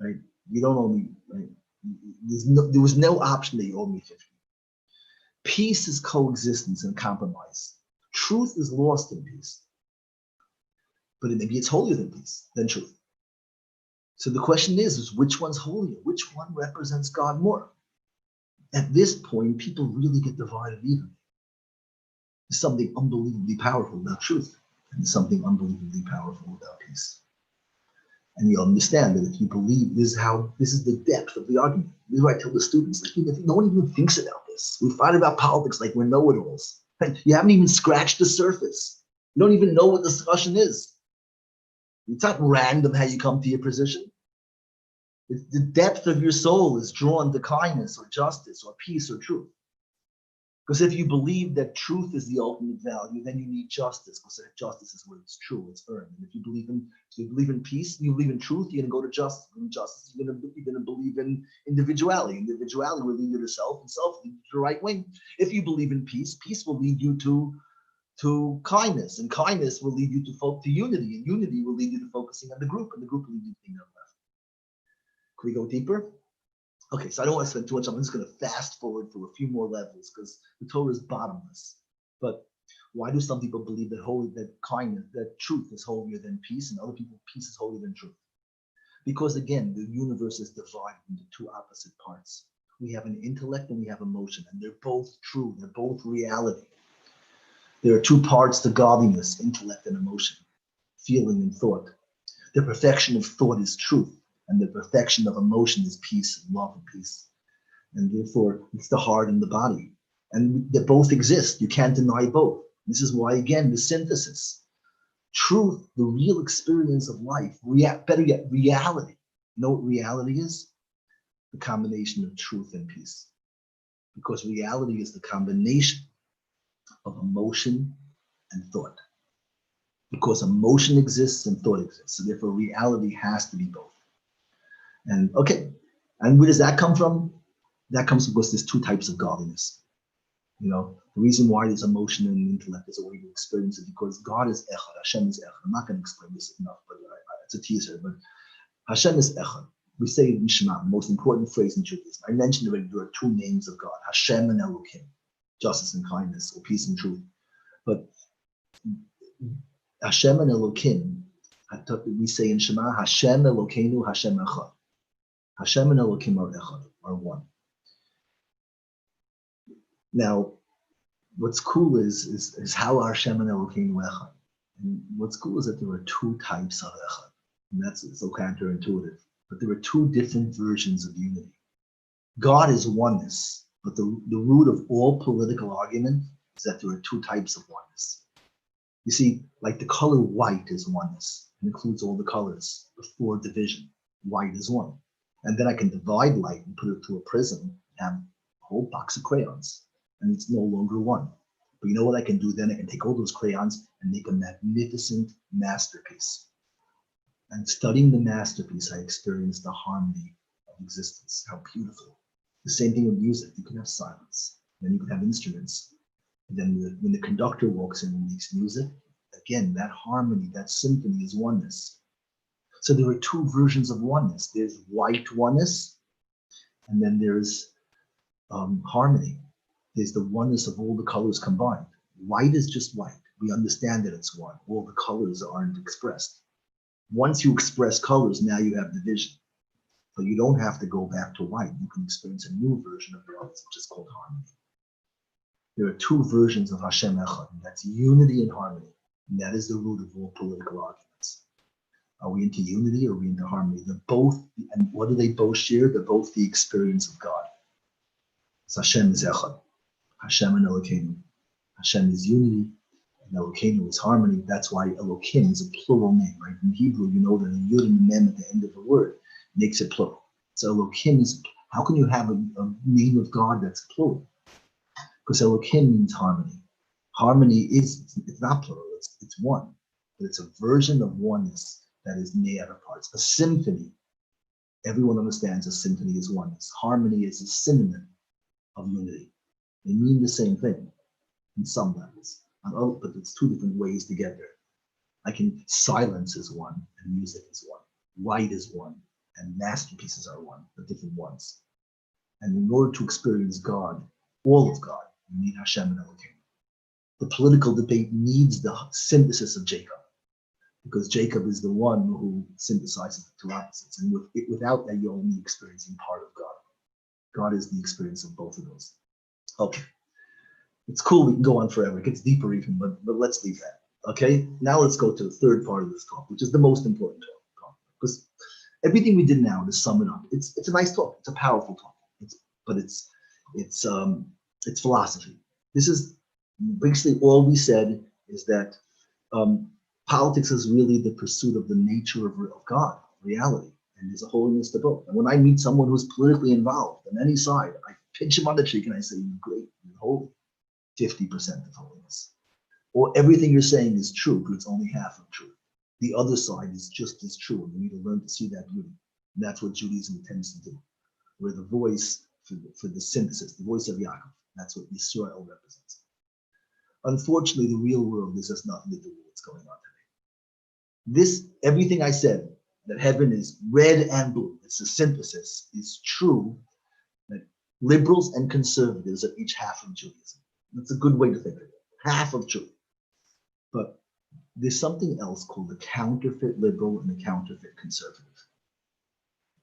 right? You don't owe me, right? There was no option that you owe me 50. Peace is coexistence and compromise. Truth is lost in peace. But maybe it's holier than peace, than truth. So the question is which one's holier? Which one represents God more? At this point, people really get divided evenly. There's something unbelievably powerful about truth, and there's something unbelievably powerful about peace. And you'll understand that if you believe this is the depth of the argument. This is why I tell the students, like, no one even thinks about this. We fight about politics like we're know-it-alls. You haven't even scratched the surface. You don't even know what the discussion is. It's not random how you come to your position. The depth of your soul is drawn to kindness or justice or peace or truth. Because if you believe that truth is the ultimate value, then you need justice, because justice is where it's true, it's earned. And if you believe in peace, you believe in truth, you're going to go to justice. In justice, you're going to believe in individuality. Individuality will lead you to self, and self will lead you to the right wing. If you believe in peace, peace will lead you to kindness, and kindness will lead you to unity, and unity will lead you to focusing on the group, and the group will lead you to being left. Can we go deeper? Okay, so I don't want to spend too much time. I'm just going to fast forward through a few more levels because the Torah is bottomless. But why do some people believe that kindness, that truth is holier than peace, and other people peace is holier than truth? Because again, the universe is divided into two opposite parts. We have an intellect and we have emotion, and they're both true. They're both reality. There are two parts to godliness: intellect and emotion, feeling and thought. The perfection of thought is truth, and the perfection of emotion is peace and love and peace. And therefore, it's the heart and the body. And they both exist. You can't deny both. This is why, again, the synthesis. Truth, the real experience of life, better yet, reality. You know what reality is? The combination of truth and peace. Because reality is the combination of emotion and thought. Because emotion exists and thought exists. So therefore, reality has to be both. And okay, and where does that come from? That comes because there's two types of godliness. You know, the reason why there's emotion and intellect is a way to experience it, because God is Echad, Hashem is Echad. I'm not going to explain this enough, but it's a teaser. But Hashem is Echad. We say it in Shema, the most important phrase in Judaism. I mentioned already there are two names of God, Hashem and Elokim, justice and kindness, or peace and truth. But Hashem and Elokim, we say in Shema, Hashem Elokeinu, Hashem Echad. Hashem and Elokim are Echad, are one. Now, what's cool is how are Hashem and Elokeinu Echad. And what's cool is that there are two types of Echad. And that's so counterintuitive. But there are two different versions of unity. God is oneness, but the root of all political argument is that there are two types of oneness. You see, like the color white is oneness. It includes all the colors before division. White is one. And then I can divide light and put it through a prism and have a whole box of crayons. And it's no longer one. But you know what I can do then? I can take all those crayons and make a magnificent masterpiece. And studying the masterpiece, I experienced the harmony of existence. How beautiful. The same thing with music. You can have silence. Then you can have instruments. And then when the conductor walks in and makes music, again, that harmony, that symphony is oneness. So there are two versions of oneness. There's white oneness, and then there's harmony. There's the oneness of all the colors combined. White is just white. We understand that it's one. All the colors aren't expressed. Once you express colors, now you have division. But you don't have to go back to white. You can experience a new version of oneness, which is called harmony. There are two versions of Hashem Echad, and that's unity and harmony. And that is the root of all political arguments. Are we into unity or are we into harmony? They're both, and what do they both share? They're both the experience of God. So Hashem is Echad. Hashem and Elokeinu. Hashem is unity, and Elokeinu is harmony. That's why Elokim is a plural name, right? In Hebrew, you know that a yud and a mem at the end of a word makes it plural. So Elokim is, how can you have a name of God that's plural? Because Elokim means harmony. Harmony is, it's not plural, it's one. But it's a version of oneness that is made out of parts. A symphony, everyone understands a symphony is oneness. Harmony is a synonym of unity. They mean the same thing in some levels, but it's two different ways to get there. Silence is one, and music is one. Light is one, and masterpieces are one, but different ones. And in order to experience God, all of God, you need Hashem and Elohim. The political debate needs the synthesis of Jacob, because Jacob is the one who synthesizes the two opposites. And without that, you're only experiencing part of God. God is the experience of both of those. Okay. It's cool, we can go on forever. It gets deeper even, but let's leave that. Okay, now let's go to the third part of this talk, which is the most important talk. Because everything we did now, to sum it up, it's a nice talk, it's a powerful talk, but it's philosophy. This is basically all we said is that politics is really the pursuit of the nature of God, reality, and there's a holiness to both. And when I meet someone who's politically involved on any side, I pinch him on the cheek and I say, "You're great, you're holy." 50% of holiness. Or everything you're saying is true, but it's only half of truth. The other side is just as true, and we need to learn to see that beauty. And that's what Judaism tends to do. We're the voice for the synthesis, the voice of Yaakov. That's what Yisrael represents. Unfortunately, the real world is just nothing to do with what's going on today. Everything I said, that heaven is red and blue, it's a synthesis, is true that liberals and conservatives are each half of Judaism. That's a good way to think of it. Half of truth. But there's something else called the counterfeit liberal and the counterfeit conservative.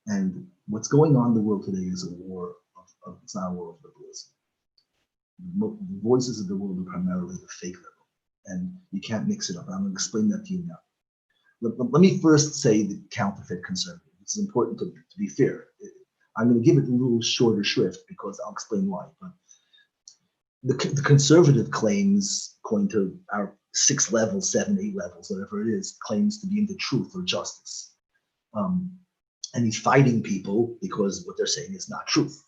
And what's going on in the world today is a war of it's not a war of liberalism. The voices of the world are primarily the fake liberal. And you can't mix it up. I'm going to explain that to you now. Let me first say the counterfeit conservative. It's important to be fair. I'm going to give it a little shorter shrift because I'll explain why. But the conservative claims, according to our 6 levels, 7, 8 levels, whatever it is, claims to be into truth or justice. And he's fighting people because what they're saying is not truth.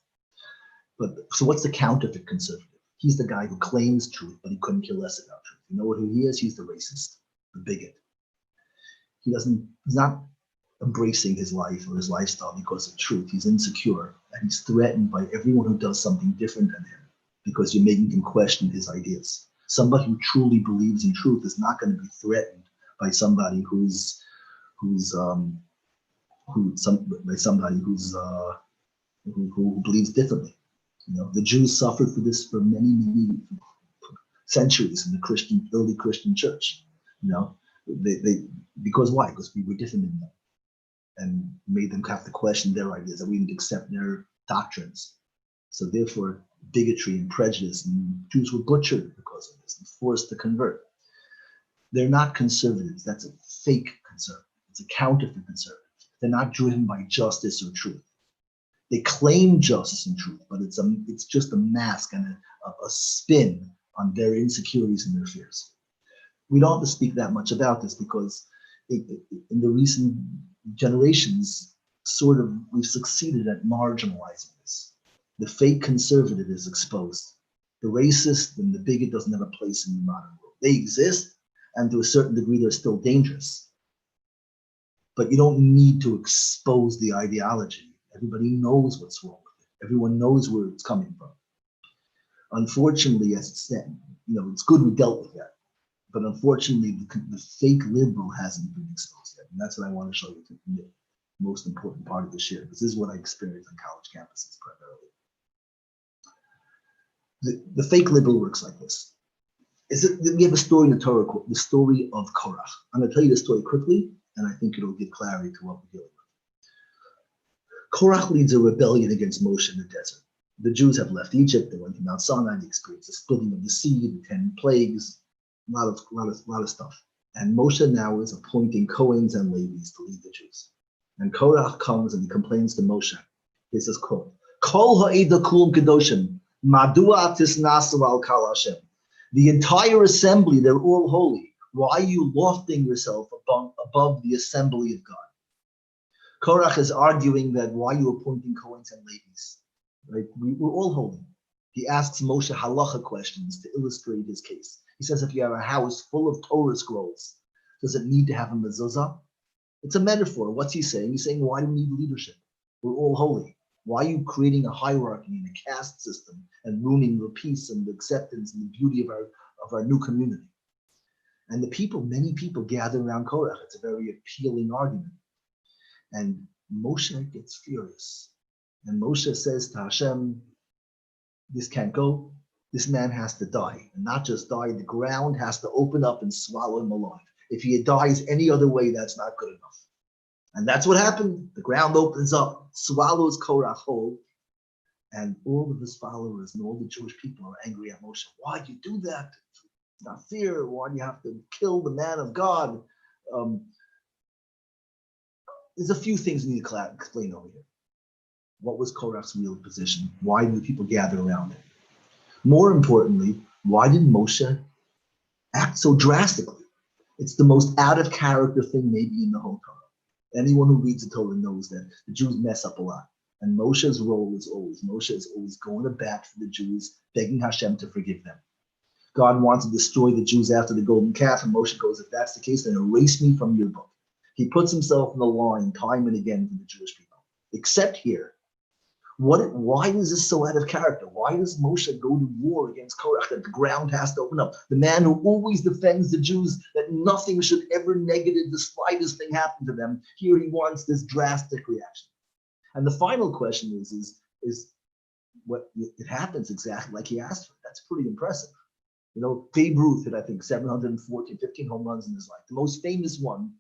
So what's the counterfeit conservative? He's the guy who claims truth, but he couldn't care less about truth. You know who he is? He's the racist, the bigot. He's not embracing his life or his lifestyle because of truth. He's insecure, and he's threatened by everyone who does something different than him, because you're making him question his ideas. Somebody who truly believes in truth is not going to be threatened by somebody who believes differently. You know, the Jews suffered for this for many centuries in the early Christian church. You know, because why? Because we were different than them, and made them have to question their ideas, that we didn't accept their doctrines. So therefore, bigotry and prejudice, and Jews were butchered because of this and forced to convert. They're not conservatives. That's a fake conservative. It's a counterfeit conservative. They're not driven by justice or truth. They claim justice and truth, but it's just a mask and a spin on their insecurities and their fears. We don't have to speak that much about this because in the recent generations, we've succeeded at marginalizing this. The fake conservative is exposed. The racist and the bigot doesn't have a place in the modern world. They exist, and to a certain degree, they're still dangerous. But you don't need to expose the ideology. Everybody knows what's wrong with it. Everyone knows where it's coming from. Unfortunately, as it's said, it's good we dealt with that. But unfortunately, the fake liberal hasn't been exposed yet. And that's what I want to show you, the most important part of this year, because this is what I experienced on college campuses primarily. The fake liberal works like this. We have a story in the Torah called the story of Korach. I'm going to tell you the story quickly, and I think it'll give clarity to what we're dealing with. Korach leads a rebellion against Moshe in the desert. The Jews have left Egypt. They went to Mount Sinai. They experienced the splitting of the sea, the 10 plagues. lot of stuff. And Moshe now is appointing Kohanes and Levites to lead the Jews. And Korach comes and he complains to Moshe. He says, "Kol ha'eda kulum kedoshim, madua tisnasu al kal Hashem." The entire assembly, they're all holy. Why are you lofting yourself above the assembly of God? Korach is arguing that why are you appointing Kohanes and Levites? Right? We're all holy. He asks Moshe halacha questions to illustrate his case. He says, if you have a house full of Torah scrolls, does it need to have a mezuzah? It's a metaphor. What's he saying? He's saying, why do we need leadership? We're all holy. Why are you creating a hierarchy and a caste system and ruining the peace and the acceptance and the beauty of our new community? And many people gather around Korach. It's a very appealing argument. And Moshe gets furious. And Moshe says to Hashem, this can't go. This man has to die. And not just die, the ground has to open up and swallow him alive. If he dies any other way, that's not good enough. And that's what happened. The ground opens up, swallows Korach whole, and all of his followers and all the Jewish people are angry at Moshe. Why'd you do that? It's not fair. Why do you have to kill the man of God? There's a few things we need to explain over here. What was Korach's real position? Why did the people gather around him? More importantly, why did Moshe act so drastically? It's the most out of character thing maybe in the whole Torah. Anyone who reads the Torah knows that the Jews mess up a lot. And Moshe is always going to bat for the Jews, begging Hashem to forgive them. God wants to destroy the Jews after the golden calf, and Moshe goes, if that's the case, then erase me from your book. He puts himself in the line time and again for the Jewish people. Except here. Why is this so out of character? Why does Moshe go to war against Korach, that the ground has to open up? The man who always defends the Jews, that nothing should ever negative, the slightest thing happen to them. Here he wants this drastic reaction. And the final question is what it happens exactly like he asked for. That's pretty impressive. You know, Babe Ruth had, I think, 15 home runs in his life. The most famous one,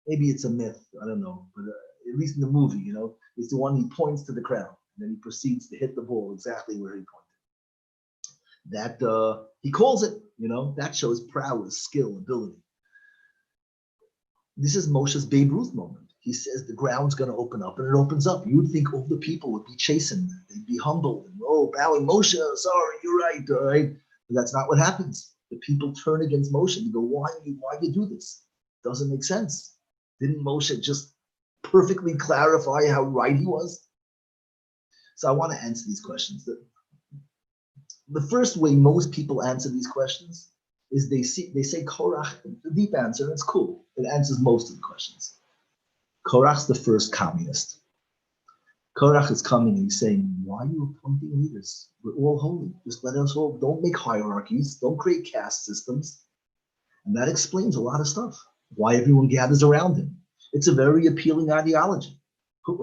maybe it's a myth, I don't know, but at least in the movie, you know, is the one he points to the crowd. And then he proceeds to hit the ball exactly where he pointed. That he calls it, you know, that shows prowess, skill, ability. This is Moshe's Babe Ruth moment. He says the ground's going to open up, and it opens up. You would think all the people would be chasing, they'd be humbled, and bowing, Moshe, sorry, you're right, all right. But that's not what happens. The people turn against Moshe and go, why you do this? Doesn't make sense. Didn't Moshe just perfectly clarify how right he was? So I want to answer these questions. The first way most people answer these questions is they say Korach, the deep answer, and it's cool. It answers most of the questions. Korach's the first communist. Korach is coming and he's saying, why are you appointing leaders? We're all holy. Just let us all, don't make hierarchies, don't create caste systems. And that explains a lot of stuff. Why everyone gathers around him. It's a very appealing ideology.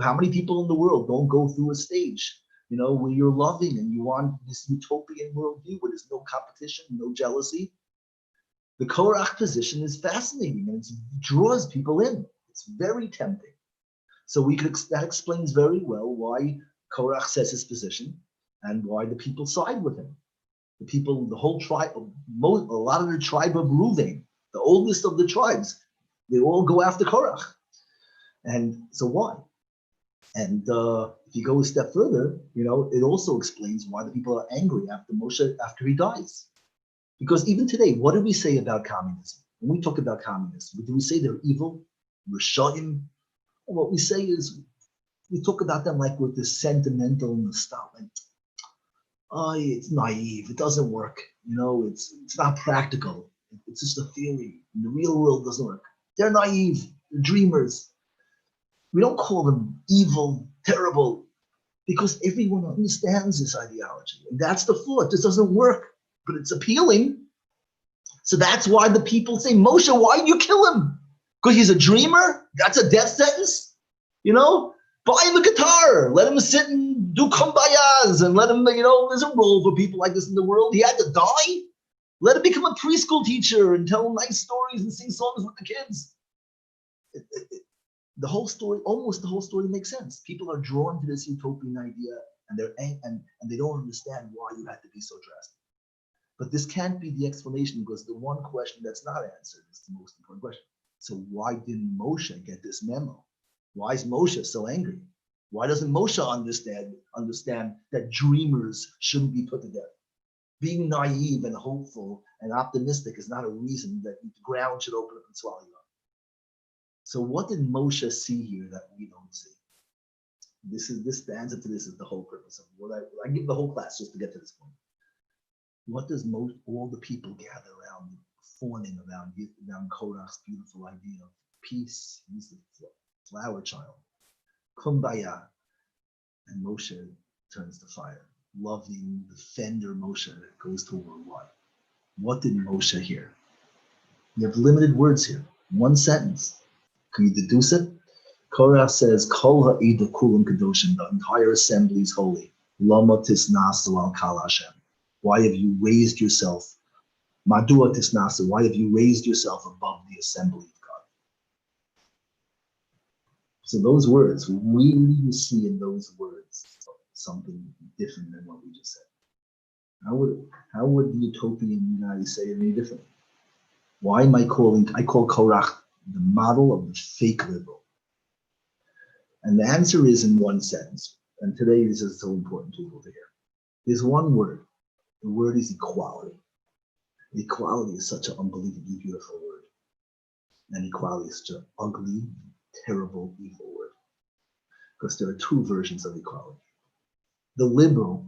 How many people in the world don't go through a stage, you know, where you're loving and you want this utopian worldview where there's no competition, no jealousy? The Korach position is fascinating and it draws people in. It's very tempting. So that explains very well why Korach says his position and why the people side with him. The people, the whole tribe, a lot of the tribe of Reuven, the oldest of the tribes, they all go after Korach. And so why? And if you go a step further, you know, it also explains why the people are angry after Moshe, after he dies. Because even today, what do we say about communism? When we talk about communists, do we say they're evil, Rishonim? What we say is, we talk about them like with this sentimental nostalgia. Oh, it's naive, it doesn't work. You know, it's not practical. It's just a theory. In the real world, it doesn't work. They're naive, they're dreamers. We don't call them evil, terrible, because everyone understands this ideology. And that's the flaw. It just doesn't work, but it's appealing. So that's why the people say, Moshe, why did you kill him? Because he's a dreamer? That's a death sentence? You know, buy him a guitar, let him sit and do kumbayas, and let him, you know, there's a role for people like this in the world. He had to die? Let him become a preschool teacher and tell nice stories and sing songs with the kids. The whole story, almost the whole story makes sense. People are drawn to this utopian idea and they don't understand why you had to be so drastic. But this can't be the explanation because the one question that's not answered is the most important question. So why didn't Moshe get this memo? Why is Moshe so angry? Why doesn't Moshe understand that dreamers shouldn't be put to death? Being naive and hopeful and optimistic is not a reason that the ground should open up and swallow you up. So what did Moshe see here that we don't see? The answer to this is the whole purpose of what I give the whole class just to get to this point. What does all the people gather around, fawning around Korach's beautiful idea of peace? He's the flower child. Kumbaya. And Moshe turns to fire. Loving defender Moshe that goes to war. Why? What did Moshe hear? You have limited words here. One sentence. Can you deduce it? Korach says, Kol ha'ida kulam kadoshim, the entire assembly is holy. Lama tisnasu al kal Hashem. Why have you raised yourself? Madua tisnasu, why have you raised yourself above the assembly of God? So those words, we need to see in those words something different than what we just said. How would the utopian guy say it any differently? Why am I call Korach the model of the fake liberal? And the answer is in one sentence. And today this is so important to people to hear. There's one word. The word is equality. Equality is such an unbelievably beautiful word. And equality is such an ugly, terrible, evil word. Because there are two versions of equality. The liberal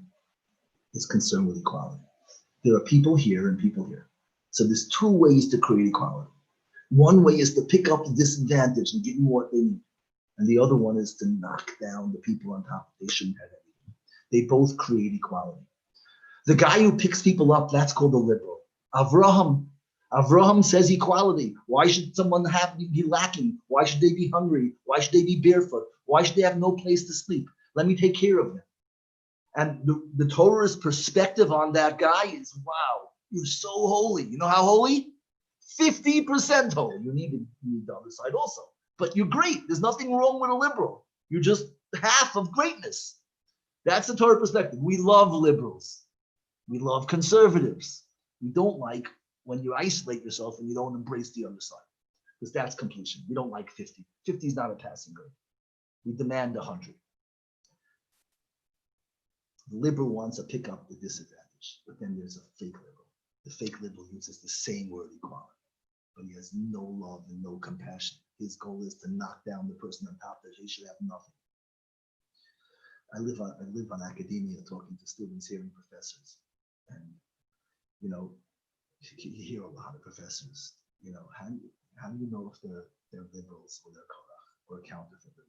is concerned with equality. There are people here and people here. So there's two ways to create equality. One way is to pick up the disadvantage and give them what they need. And the other one is to knock down the people on top. They shouldn't have anything. They both create equality. The guy who picks people up, that's called a liberal. Avraham says equality. Why should someone be lacking? Why should they be hungry? Why should they be barefoot? Why should they have no place to sleep? Let me take care of them. And the Torah's perspective on that guy is, wow, you're so holy. You know how holy? 50% holy. You need the other side also. But you're great. There's nothing wrong with a liberal. You're just half of greatness. That's the Torah perspective. We love liberals. We love conservatives. We don't like when you isolate yourself and you don't embrace the other side. Because that's completion. We don't like 50. 50 is not a passing grade. We demand 100. The liberal wants to pick up the disadvantage, but then there's a fake liberal. The fake liberal uses the same word, equality, but he has no love and no compassion. His goal is to knock down the person on top that he should have nothing. I live on academia talking to students, hearing professors, and you hear a lot of professors. How do you know if they're liberals or they're Korach or counterfeit liberal?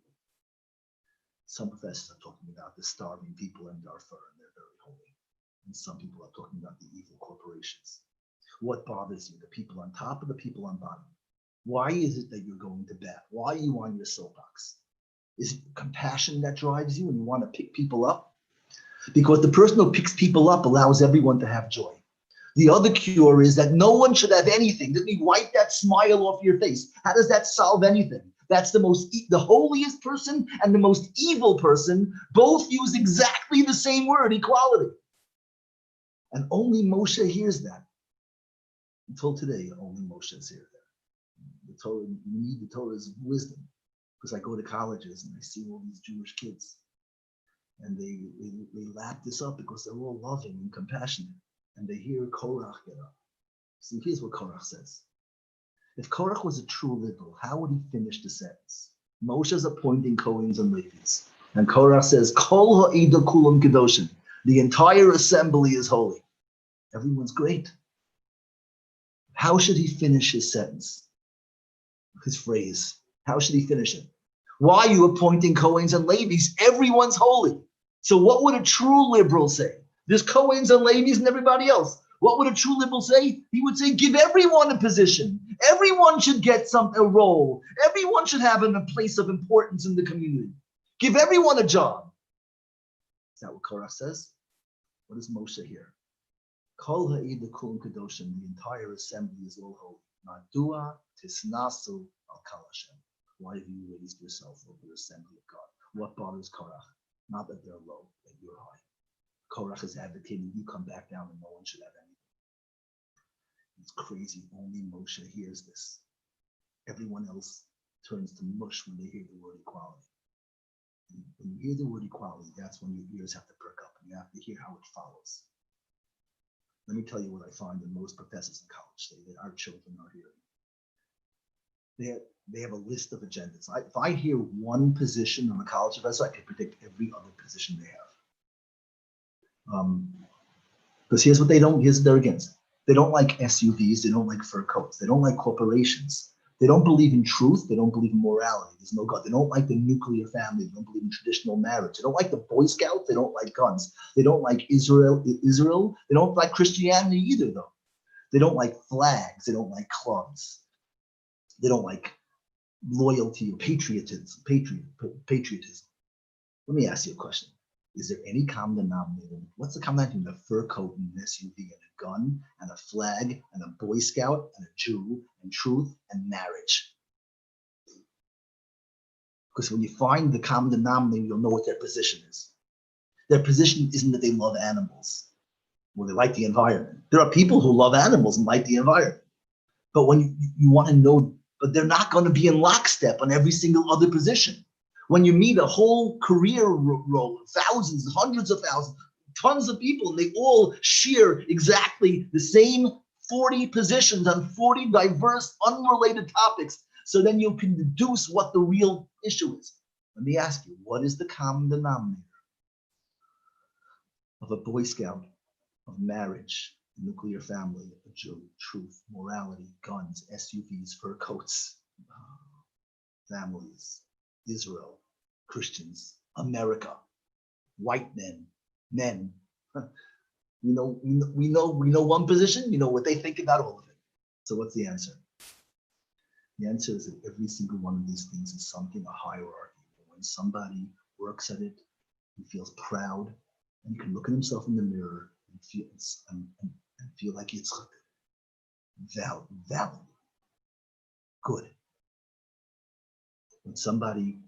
Some professors are talking about the starving people in Darfur and they're very holy. And some people are talking about the evil corporations. What bothers you, the people on top or the people on bottom? Why is it that you're going to bat? Why are you on your soapbox? Is it compassion that drives you and you want to pick people up? Because the person who picks people up allows everyone to have joy. The other cure is that no one should have anything. Let me wipe that smile off your face. How does that solve anything? That's the holiest person and the most evil person both use exactly the same word, equality. And only Moshe hears that. Until today, only Moshe hears that. The Torah, you need the Torah's wisdom. Because I go to colleges and I see all these Jewish kids. And they lap this up because they're all loving and compassionate. And they hear Korach get up. See, here's what Korach says. If Korach was a true liberal, how would he finish the sentence? Moshe's appointing Kohanim and Levites. And Korach says, Kol ha'ida kulam kedoshim. The entire assembly is holy. Everyone's great. How should he finish his sentence? His phrase. How should he finish it? Why are you appointing Kohanim and Levites? Everyone's holy. So what would a true liberal say? There's Kohanim and Levites and everybody else. What would a true liberal say? He would say, give everyone a position. Everyone should get a role. Everyone should have a place of importance in the community. Give everyone a job. Is that what Korach says? What does Moshe hear? Kol ha'ida kulam kadoshim, the entire assembly is all holy. Madua tisnasu al kal Hashem. Why have you raised yourself over the assembly of God? What bothers Korach? Not that they're low, that you're high. Korach is advocating you come back down and no one should have anything. It's crazy. Only Moshe hears this. Everyone else turns to mush when they hear the word equality. And when you hear the word equality, that's when your ears have to perk up and you have to hear how it follows. Let me tell you what I find in most professors in college say that our children are hearing. They have a list of agendas. If I hear one position of a college professor, I can predict every other position they have. Because here's what they're against. They don't like SUVs, they don't like fur coats, they don't like corporations. They don't believe in truth, they don't believe in morality, there's no God. They don't like the nuclear family, they don't believe in traditional marriage. They don't like the Boy Scouts, they don't like guns. They don't like Israel, they don't like Christianity either though. They don't like flags, they don't like clubs. They don't like loyalty or patriotism. Let me ask you a question. Is there any common denominator? What's the common denominator between a fur coat and an SUV and a gun and a flag and a Boy Scout and a Jew and truth and marriage? Because when you find the common denominator, you'll know what their position is. Their position isn't that they love animals or they like the environment. There are people who love animals and like the environment. But when you want to know, but they're not going to be in lockstep on every single other position. When you meet a whole career role, thousands, hundreds of thousands, tons of people, and they all share exactly the same 40 positions on 40 diverse, unrelated topics. So then you can deduce what the real issue is. Let me ask you, what is the common denominator of a Boy Scout, of marriage, nuclear family, a Jew, truth, morality, guns, SUVs, fur coats, families, Israel, Christians, America, white men. We know one position. You know what they think about all of it. So what's the answer? The answer is that every single one of these things is something, a hierarchy. When somebody works at it, he feels proud, and he can look at himself in the mirror and feel like it's valid, good. When somebody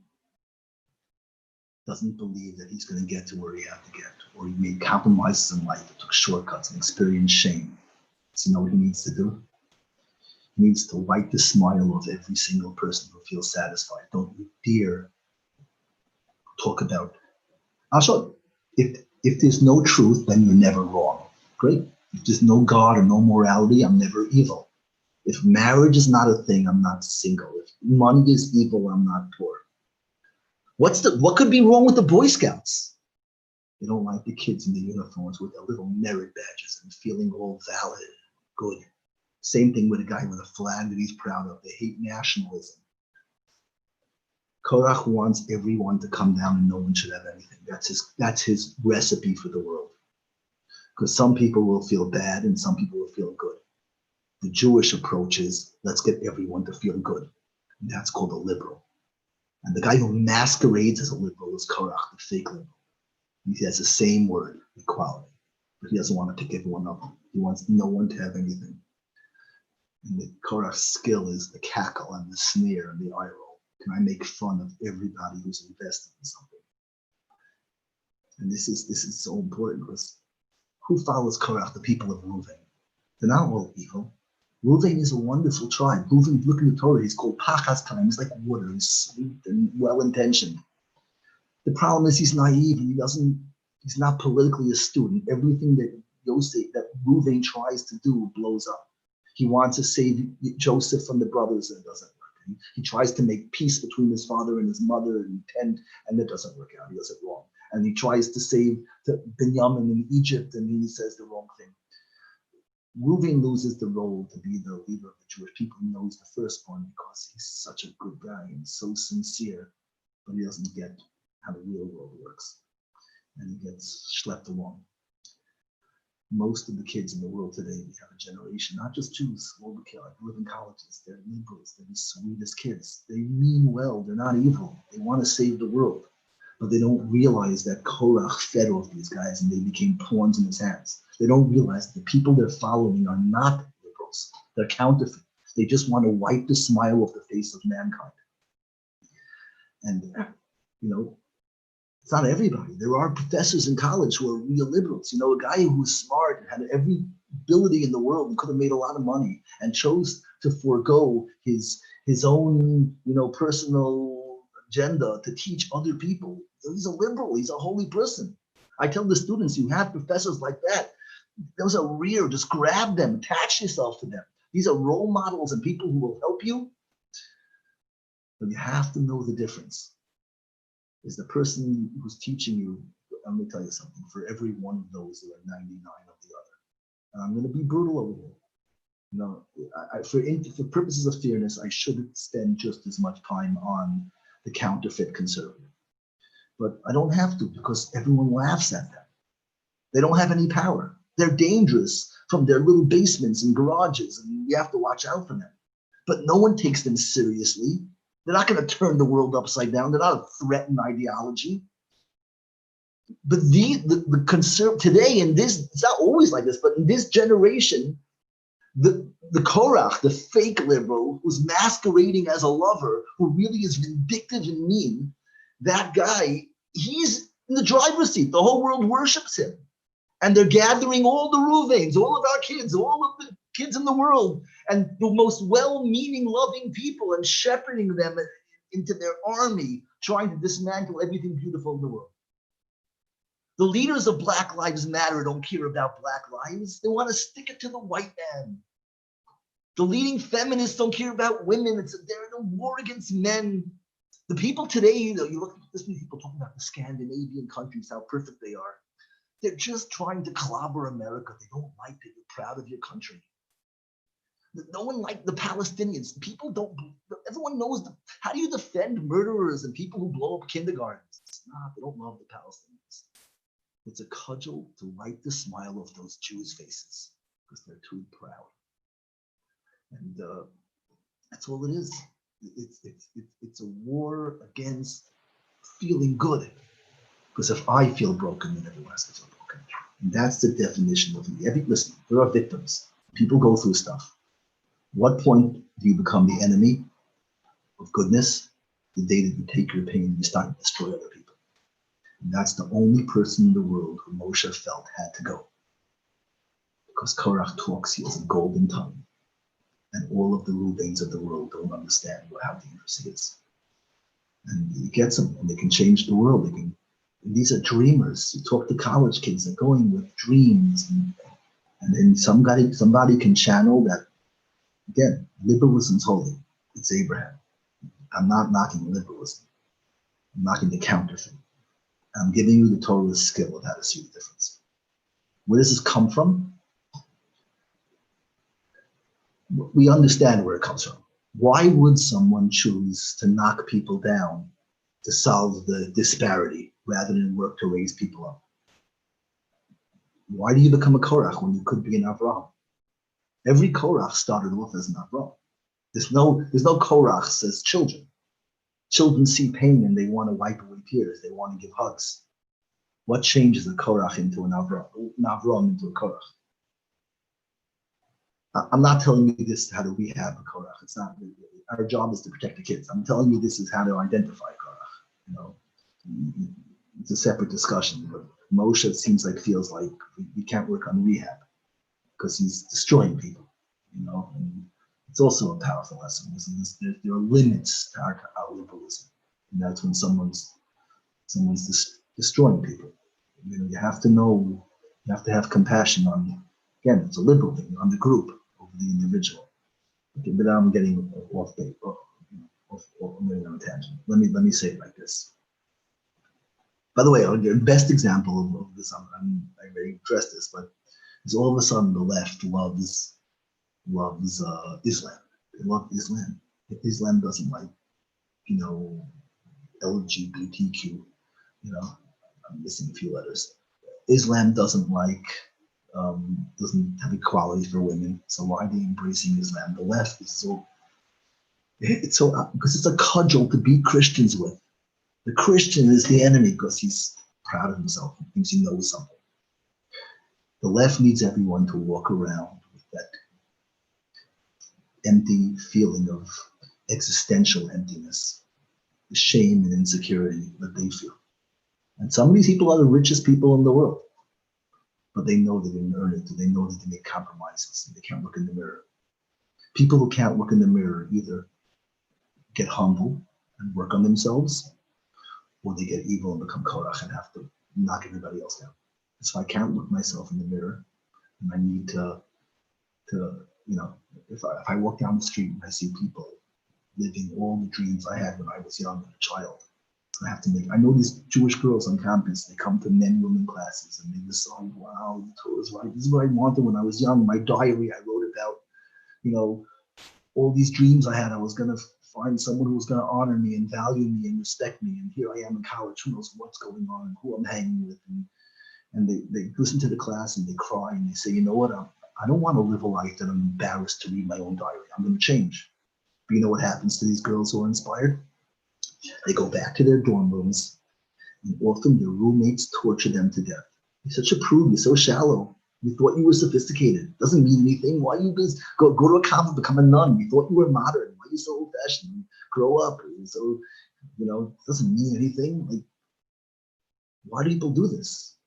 doesn't believe that he's going to get to where he had to get, or he made compromises in life, took shortcuts and experienced shame, so you know what he needs to do? He needs to wipe the smile of every single person who feels satisfied. Don't you dare talk about. I'll show you. If there's no truth, then you're never wrong. Great. If there's no God or no morality, I'm never evil. If marriage is not a thing, I'm not single. If money is evil, I'm not poor. What could be wrong with the Boy Scouts? They don't like the kids in the uniforms with their little merit badges and feeling all valid, good. Same thing with a guy with a flag that he's proud of. They hate nationalism. Korach wants everyone to come down and no one should have anything. That's his recipe for the world. Because some people will feel bad and some people will feel good. The Jewish approach is, let's get everyone to feel good. And that's called a liberal. And the guy who masquerades as a liberal is Korach, the fake liberal. He has the same word, equality, but he doesn't want to pick everyone up. He wants no one to have anything. And the Korach's skill is the cackle and the sneer and the eye roll. Can I make fun of everybody who's invested in something? And this is so important because who follows Korach? The people of Reuven. They're not all evil. Reuven is a wonderful tribe. Reuven, look in the Torah, he's called Pachas Time. He's like water, he's sweet and well-intentioned. The problem is he's naive and he's not politically astute. And everything that Reuven tries to do blows up. He wants to save Joseph from the brothers, and it doesn't work. He tries to make peace between his father and his mother and it doesn't work out. He does it wrong. And he tries to save Binyamin in Egypt, and he says the wrong thing. Reuven loses the role to be the leader of the Jewish people. He knows the firstborn because he's such a good guy and so sincere, but he doesn't get how the real world works. And he gets schlepped along. Most of the kids in the world today, we have a generation, not just Jews, all the kids live in colleges, they're liberals, they're the sweetest kids. They mean well, they're not evil. They want to save the world. But they don't realize that Korach fed off these guys and they became pawns in his hands. They don't realize the people they're following are not liberals. They're counterfeit. They just want to wipe the smile off the face of mankind. And, It's not everybody. There are professors in college who are real liberals. You know, a guy who was smart and had every ability in the world and could have made a lot of money and chose to forego his own, personal agenda to teach other people. He's a liberal. He's a holy person. I tell the students, you have professors like that. Those are rare. Just grab them, attach yourself to them. These are role models and people who will help you. But you have to know the difference. Is the person who's teaching you, I'm going to tell you something, for every one of those, there are 99 of the other. And I'm going to be brutal over here. For purposes of fairness, I should spend just as much time on the counterfeit conservative. But I don't have to, because everyone laughs at them. They don't have any power. They're dangerous from their little basements and garages, and you have to watch out for them. But no one takes them seriously. They're not going to turn the world upside down. They're not a threatened ideology. But the today in this, it's not always like this, but in this generation, the Korach, the fake liberal, who's masquerading as a lover, who really is vindictive and mean, that guy, he's in the driver's seat. The whole world worships him. And they're gathering all the Ruvains, all of our kids, all of the kids in the world, and the most well-meaning, loving people, and shepherding them into their army, trying to dismantle everything beautiful in the world. The leaders of Black Lives Matter don't care about Black lives. They want to stick it to the white man. The leading feminists don't care about women. They're in a war against men. The people today, you listen to people talking about the Scandinavian countries, how perfect they are. They're just trying to clobber America. They don't like that you're proud of your country. No one liked the Palestinians. People don't, everyone knows, how do you defend murderers and people who blow up kindergartens? It's not, they don't love the Palestinians. It's a cudgel to wipe the smile off those Jews' faces because they're too proud. And that's all it is. It's a war against feeling good. Because if I feel broken, then everyone has to feel broken. And that's the definition of it. Listen, there are victims. People go through stuff. What point do you become the enemy of goodness? The day that you take your pain and you start to destroy other people. And that's the only person in the world who Moshe felt had to go. Because Korach talks, he has a golden tongue. And all of the Ruvains of the world don't understand how dangerous he is. And he gets them, and they can change the world. These are dreamers. You talk to college kids, they're going with dreams. And then somebody can channel that. Again, liberalism's holy. It's Abraham. I'm not knocking liberalism. I'm knocking the counterfeit. I'm giving you the Torah's skill of how to see the difference. Where does this come from? We understand where it comes from. Why would someone choose to knock people down to solve the disparity rather than work to raise people up? Why do you become a Korach when you could be an Avraham? Every Korach started off as an Avraham. There's no Korach says children. Children see pain and they want to wipe away tears. They want to give hugs. What changes a Korach into an Avraham into a Korach? I'm not telling you this how to rehab a Korach. It's not. Our job is to protect the kids. I'm telling you this is how to identify Korach. It's a separate discussion. But Moshe, it seems like, feels like we can't work on rehab because he's destroying people. And it's also a powerful lesson. There are limits to our liberalism, and that's when someone's destroying people. You have to know. You have to have compassion on. Again, it's a liberal thing on the group over the individual. Okay, but I'm getting off on a tangent. Let me say it like this. By the way, the best example of this, I already addressed this, but is all of a sudden the left loves Islam. They love Islam. Islam doesn't like, LGBTQ. I'm missing a few letters. Islam doesn't doesn't have equality for women. So why are they embracing Islam? The left is because it's a cudgel to beat Christians with. The Christian is the enemy because he's proud of himself and thinks he knows something. The left needs everyone to walk around with that empty feeling of existential emptiness, the shame and insecurity that they feel. And some of these people are the richest people in the world, but they know they didn't earn it. They know that they make compromises and they can't look in the mirror. People who can't look in the mirror either get humble and work on themselves, or they get evil and become Korach and have to knock everybody else down. So I can't look myself in the mirror, and I need to if I walk down the street and I see people living all the dreams I had when I was young and a child, I know these Jewish girls on campus, they come to men, women classes and they decide, wow, the Torah's right. This is what I wanted when I was young. My diary, I wrote about, all these dreams I had. I was going to find someone who was going to honor me and value me and respect me. And here I am in college, who knows what's going on and who I'm hanging with. And they listen to the class and they cry and they say, you know what, I don't want to live a life that I'm embarrassed to read my own diary. I'm going to change. But you know what happens to these girls who are inspired? They go back to their dorm rooms, and often their roommates torture them to death. You're such a prude. You're so shallow. You thought you were sophisticated. Doesn't mean anything. Why you guys go to a convent, become a nun? You thought you were modern. Why are you so old-fashioned? Grow up. So, it doesn't mean anything. Like, why do people do this?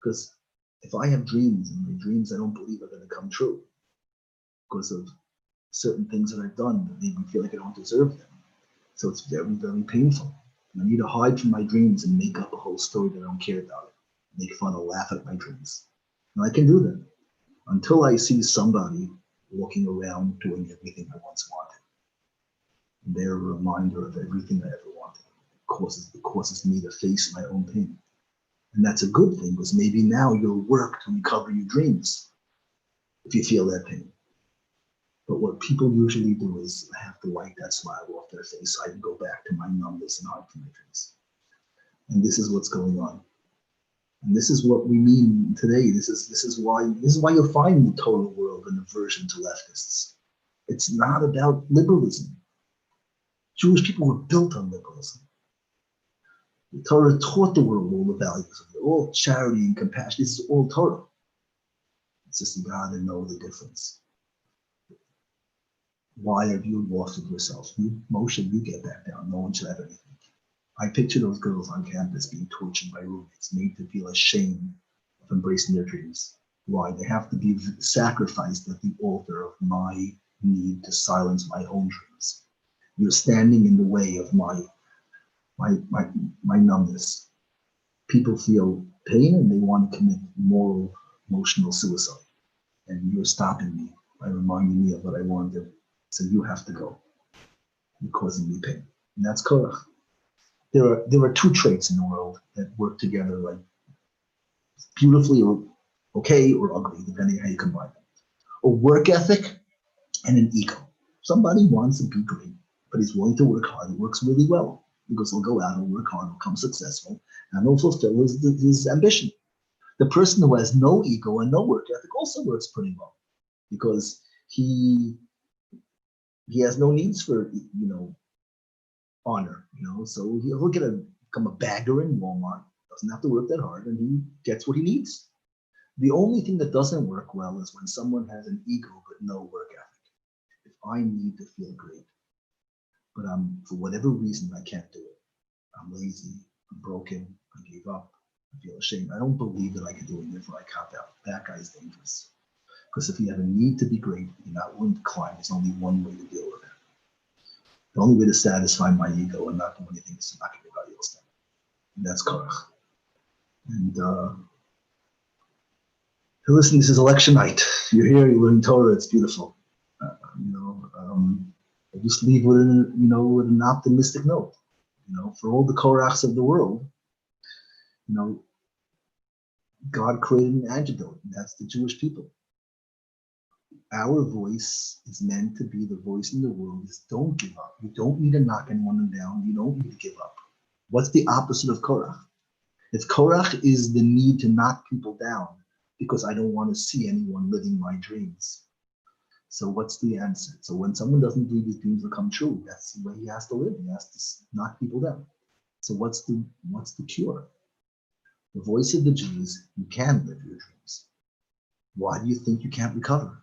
Because if I have dreams, and my dreams I don't believe are going to come true because of certain things that I've done that make me feel like I don't deserve them. So it's very, very painful. And I need to hide from my dreams and make up a whole story that I don't care about it. Make fun or laugh at my dreams. And I can do that until I see somebody walking around doing everything I once wanted. And they're a reminder of everything I ever wanted. It causes me to face my own pain. And that's a good thing, because maybe now you'll work to recover your dreams if you feel that pain. But what people usually do is, I have to wipe that smile off their face. I can go back to my numbness and hide from my dreams. And this is what's going on. And this is what we mean today. This is why you'll find the total world an aversion to leftists. It's not about liberalism. Jewish people were built on liberalism. The Torah taught the world all the values of it, all charity and compassion. This is all Torah. It's just you gotta know the difference. Why have you lost it yourself? Moshe, you get back down. No one should have anything. I picture those girls on campus being tortured by roommates, made to feel ashamed of embracing their dreams. Why? They have to be sacrificed at the altar of my need to silence my own dreams. You're standing in the way of my numbness. People feel pain and they want to commit moral, emotional suicide. And you're stopping me by reminding me of what I want to do. So you have to go. You're causing me pain. And that's Korach. There are two traits in the world that work together, like beautifully or okay or ugly, depending on how you combine them. A work ethic and an ego. Somebody wants to be great, but he's willing to work hard. It works really well because he'll go out and work hard, he'll become successful, and he'll fulfill his ambition. The person who has no ego and no work ethic also works pretty well because he has no needs for honor, so he'll become a bagger in Walmart, doesn't have to work that hard, and he gets what he needs. The only thing that doesn't work well is when someone has an ego but no work ethic. If I need to feel great, but for whatever reason I can't do it. I'm lazy, I'm broken, I gave up, I feel ashamed. I don't believe that I can do it, therefore I cop out. That guy's dangerous. Because if you have a need to be great, you're not willing to climb, there's only one way to deal with it. The only way to satisfy my ego and not do anything is to knock everybody else down. And that's Korach. And listen, this is election night. You're here, you're learning Torah, it's beautiful. I just leave with an optimistic note. For all the Korachs of the world, God created an antidote, and that's the Jewish people. Our voice is meant to be the voice in the world is don't give up. You don't need to knock anyone down. You don't need to give up. What's the opposite of Korach? If Korach is the need to knock people down because I don't want to see anyone living my dreams. So what's the answer? So when someone doesn't believe his dreams will come true, that's the way he has to live. He has to knock people down. So what's the cure? The voice of the Jews, you can live your dreams. Why do you think you can't recover?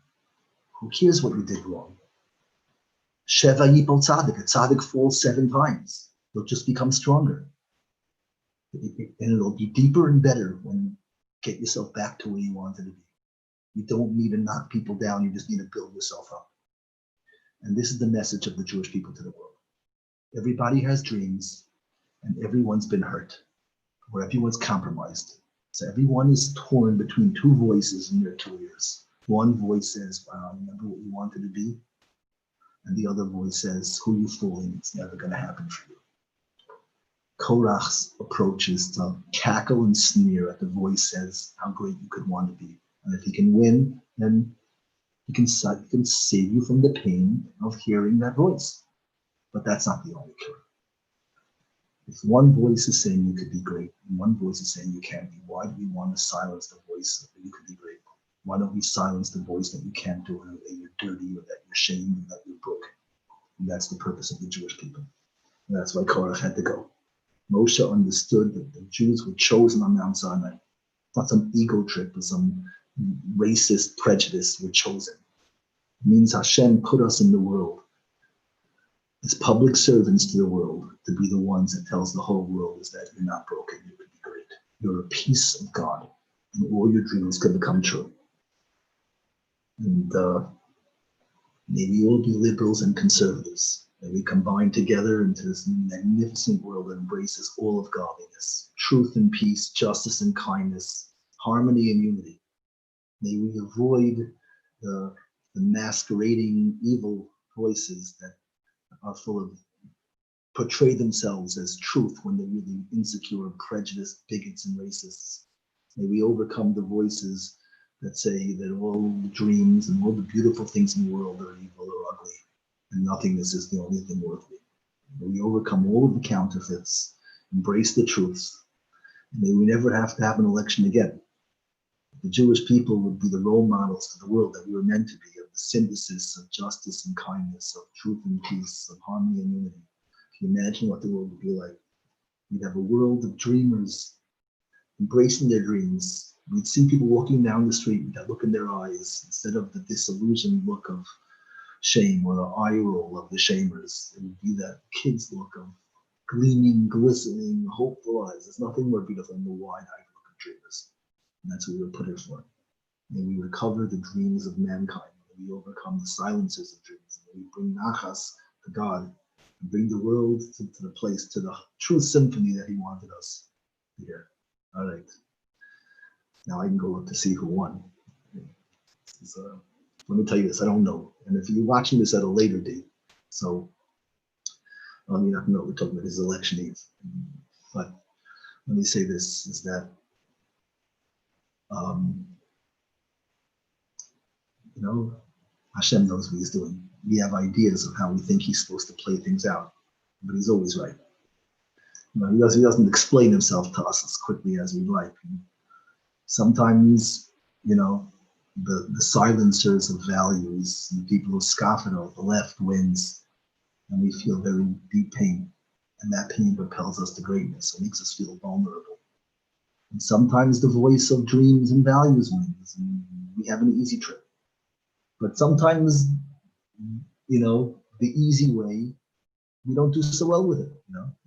Who cares what you did wrong? Sheva yipol tzaddik, a tzaddik falls 7 times. He'll just become stronger. And it'll be deeper and better when you get yourself back to where you wanted to be. You don't need to knock people down, you just need to build yourself up. And this is the message of the Jewish people to the world. Everybody has dreams, and everyone's been hurt, or everyone's compromised. So everyone is torn between two voices in their 2 ears. One voice says, wow, remember what you wanted to be? And the other voice says, who are you fooling? It's never going to happen for you. Korach's approach is to cackle and sneer at the voice says how great you could want to be. And if he can win, then he can save you from the pain of hearing that voice. But that's not the only cure. If one voice is saying you could be great, and one voice is saying you can't be, why do we want to silence the voice that you could be great? Why don't we silence the voice that you can't do it, that you're dirty, or that you're shamed, or that you're broken? And that's the purpose of the Jewish people. And that's why Korach had to go. Moshe understood that the Jews were chosen on Mount Sinai. Not some ego trip or some racist prejudice, we're chosen. It means Hashem put us in the world as public servants to the world, to be the ones that tells the whole world is that you're not broken, you could be great. You're a piece of God, and all your dreams can become true. And may we all be liberals and conservatives. May we combine together into this magnificent world that embraces all of godliness, truth and peace, justice and kindness, harmony and unity. May we avoid the masquerading evil voices that are full of, portray themselves as truth when they're really insecure, prejudiced, bigots, and racists. May we overcome the voices that say that all the dreams and all the beautiful things in the world are evil or ugly, and nothingness is the only thing worthy. May we overcome all of the counterfeits, embrace the truths, and may we never have to have an election again. The Jewish people would be the role models to the world that we were meant to be, of the synthesis of justice and kindness, of truth and peace, of harmony and unity. Can you imagine what the world would be like? We'd have a world of dreamers embracing their dreams. We'd see people walking down the street with that look in their eyes, instead of the disillusioned look of shame or the eye roll of the shamers. It would be that kid's look of gleaming, glistening, hopeful eyes. There's nothing more beautiful than the wide-eyed look of dreamers. And that's what we were put here for. May we recover the dreams of mankind. May we overcome the silences of dreams. May we bring nachas to God and bring the world to the place, to the true symphony that he wanted us to hear. All right. Now I can go look to see who won. Let me tell you this, I don't know. And if you're watching this at a later date, so you're not going to know what we're talking about, this is election eve. But let me say this, is that Hashem knows what he's doing. We have ideas of how we think he's supposed to play things out, but he's always right. He doesn't explain himself to us as quickly as we'd like. Sometimes, the silencers of values, the people who scoff at all, the left wins, and we feel very deep pain. And that pain propels us to greatness. It makes us feel vulnerable. And sometimes the voice of dreams and values wins, and we have an easy trip. But sometimes, the easy way, we don't do so well with it,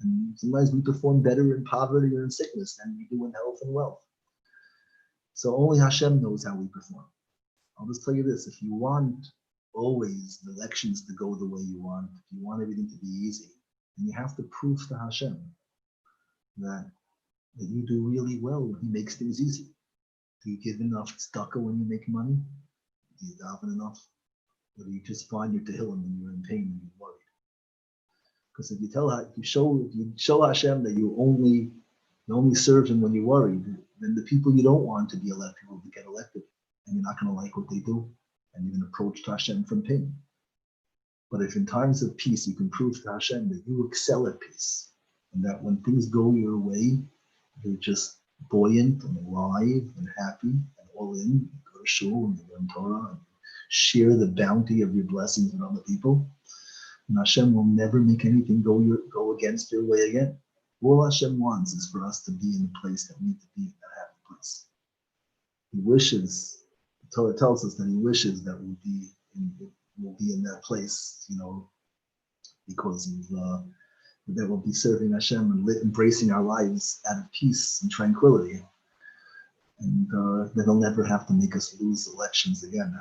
And sometimes we perform better in poverty or in sickness than we do in health and wealth. So only Hashem knows how we perform. I'll just tell you this, if you want always the elections to go the way you want, if you want everything to be easy, then you have to prove to Hashem that you do really well when he makes things easy. Do you give enough tzedakah when you make money? Do you daven enough? Or do you just find your tehillim when you're in pain and you're worried? Because if you show Hashem that you only serve him when you're worried, then the people you don't want to be elected will get elected, and you're not going to like what they do, and you're going to approach to Hashem from pain. But if in times of peace you can prove to Hashem that you excel at peace, and that when things go your way, you're just buoyant and alive and happy and all in, you go to shul and you learn Torah and share the bounty of your blessings with other people, and Hashem will never make anything go against your way again. All Hashem wants is for us to be in the place that we need to be, in that happy place. He wishes, the Torah tells us that he wishes that we'll be in that place, because of that we'll be serving Hashem and embracing our lives out of peace and tranquility. And then they'll never have to make us lose elections again.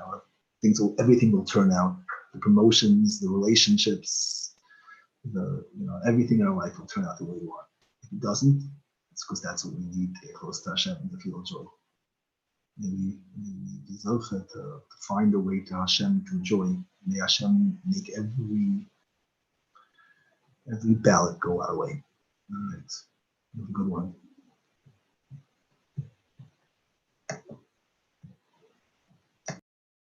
Everything will turn out. The promotions, the relationships, everything in our life will turn out the way we want. If it doesn't, it's because that's what we need to get close to Hashem and to feel joy. Maybe be zocher to find a way to Hashem to joy. May Hashem make every ballot go our way. All right. Have a good one.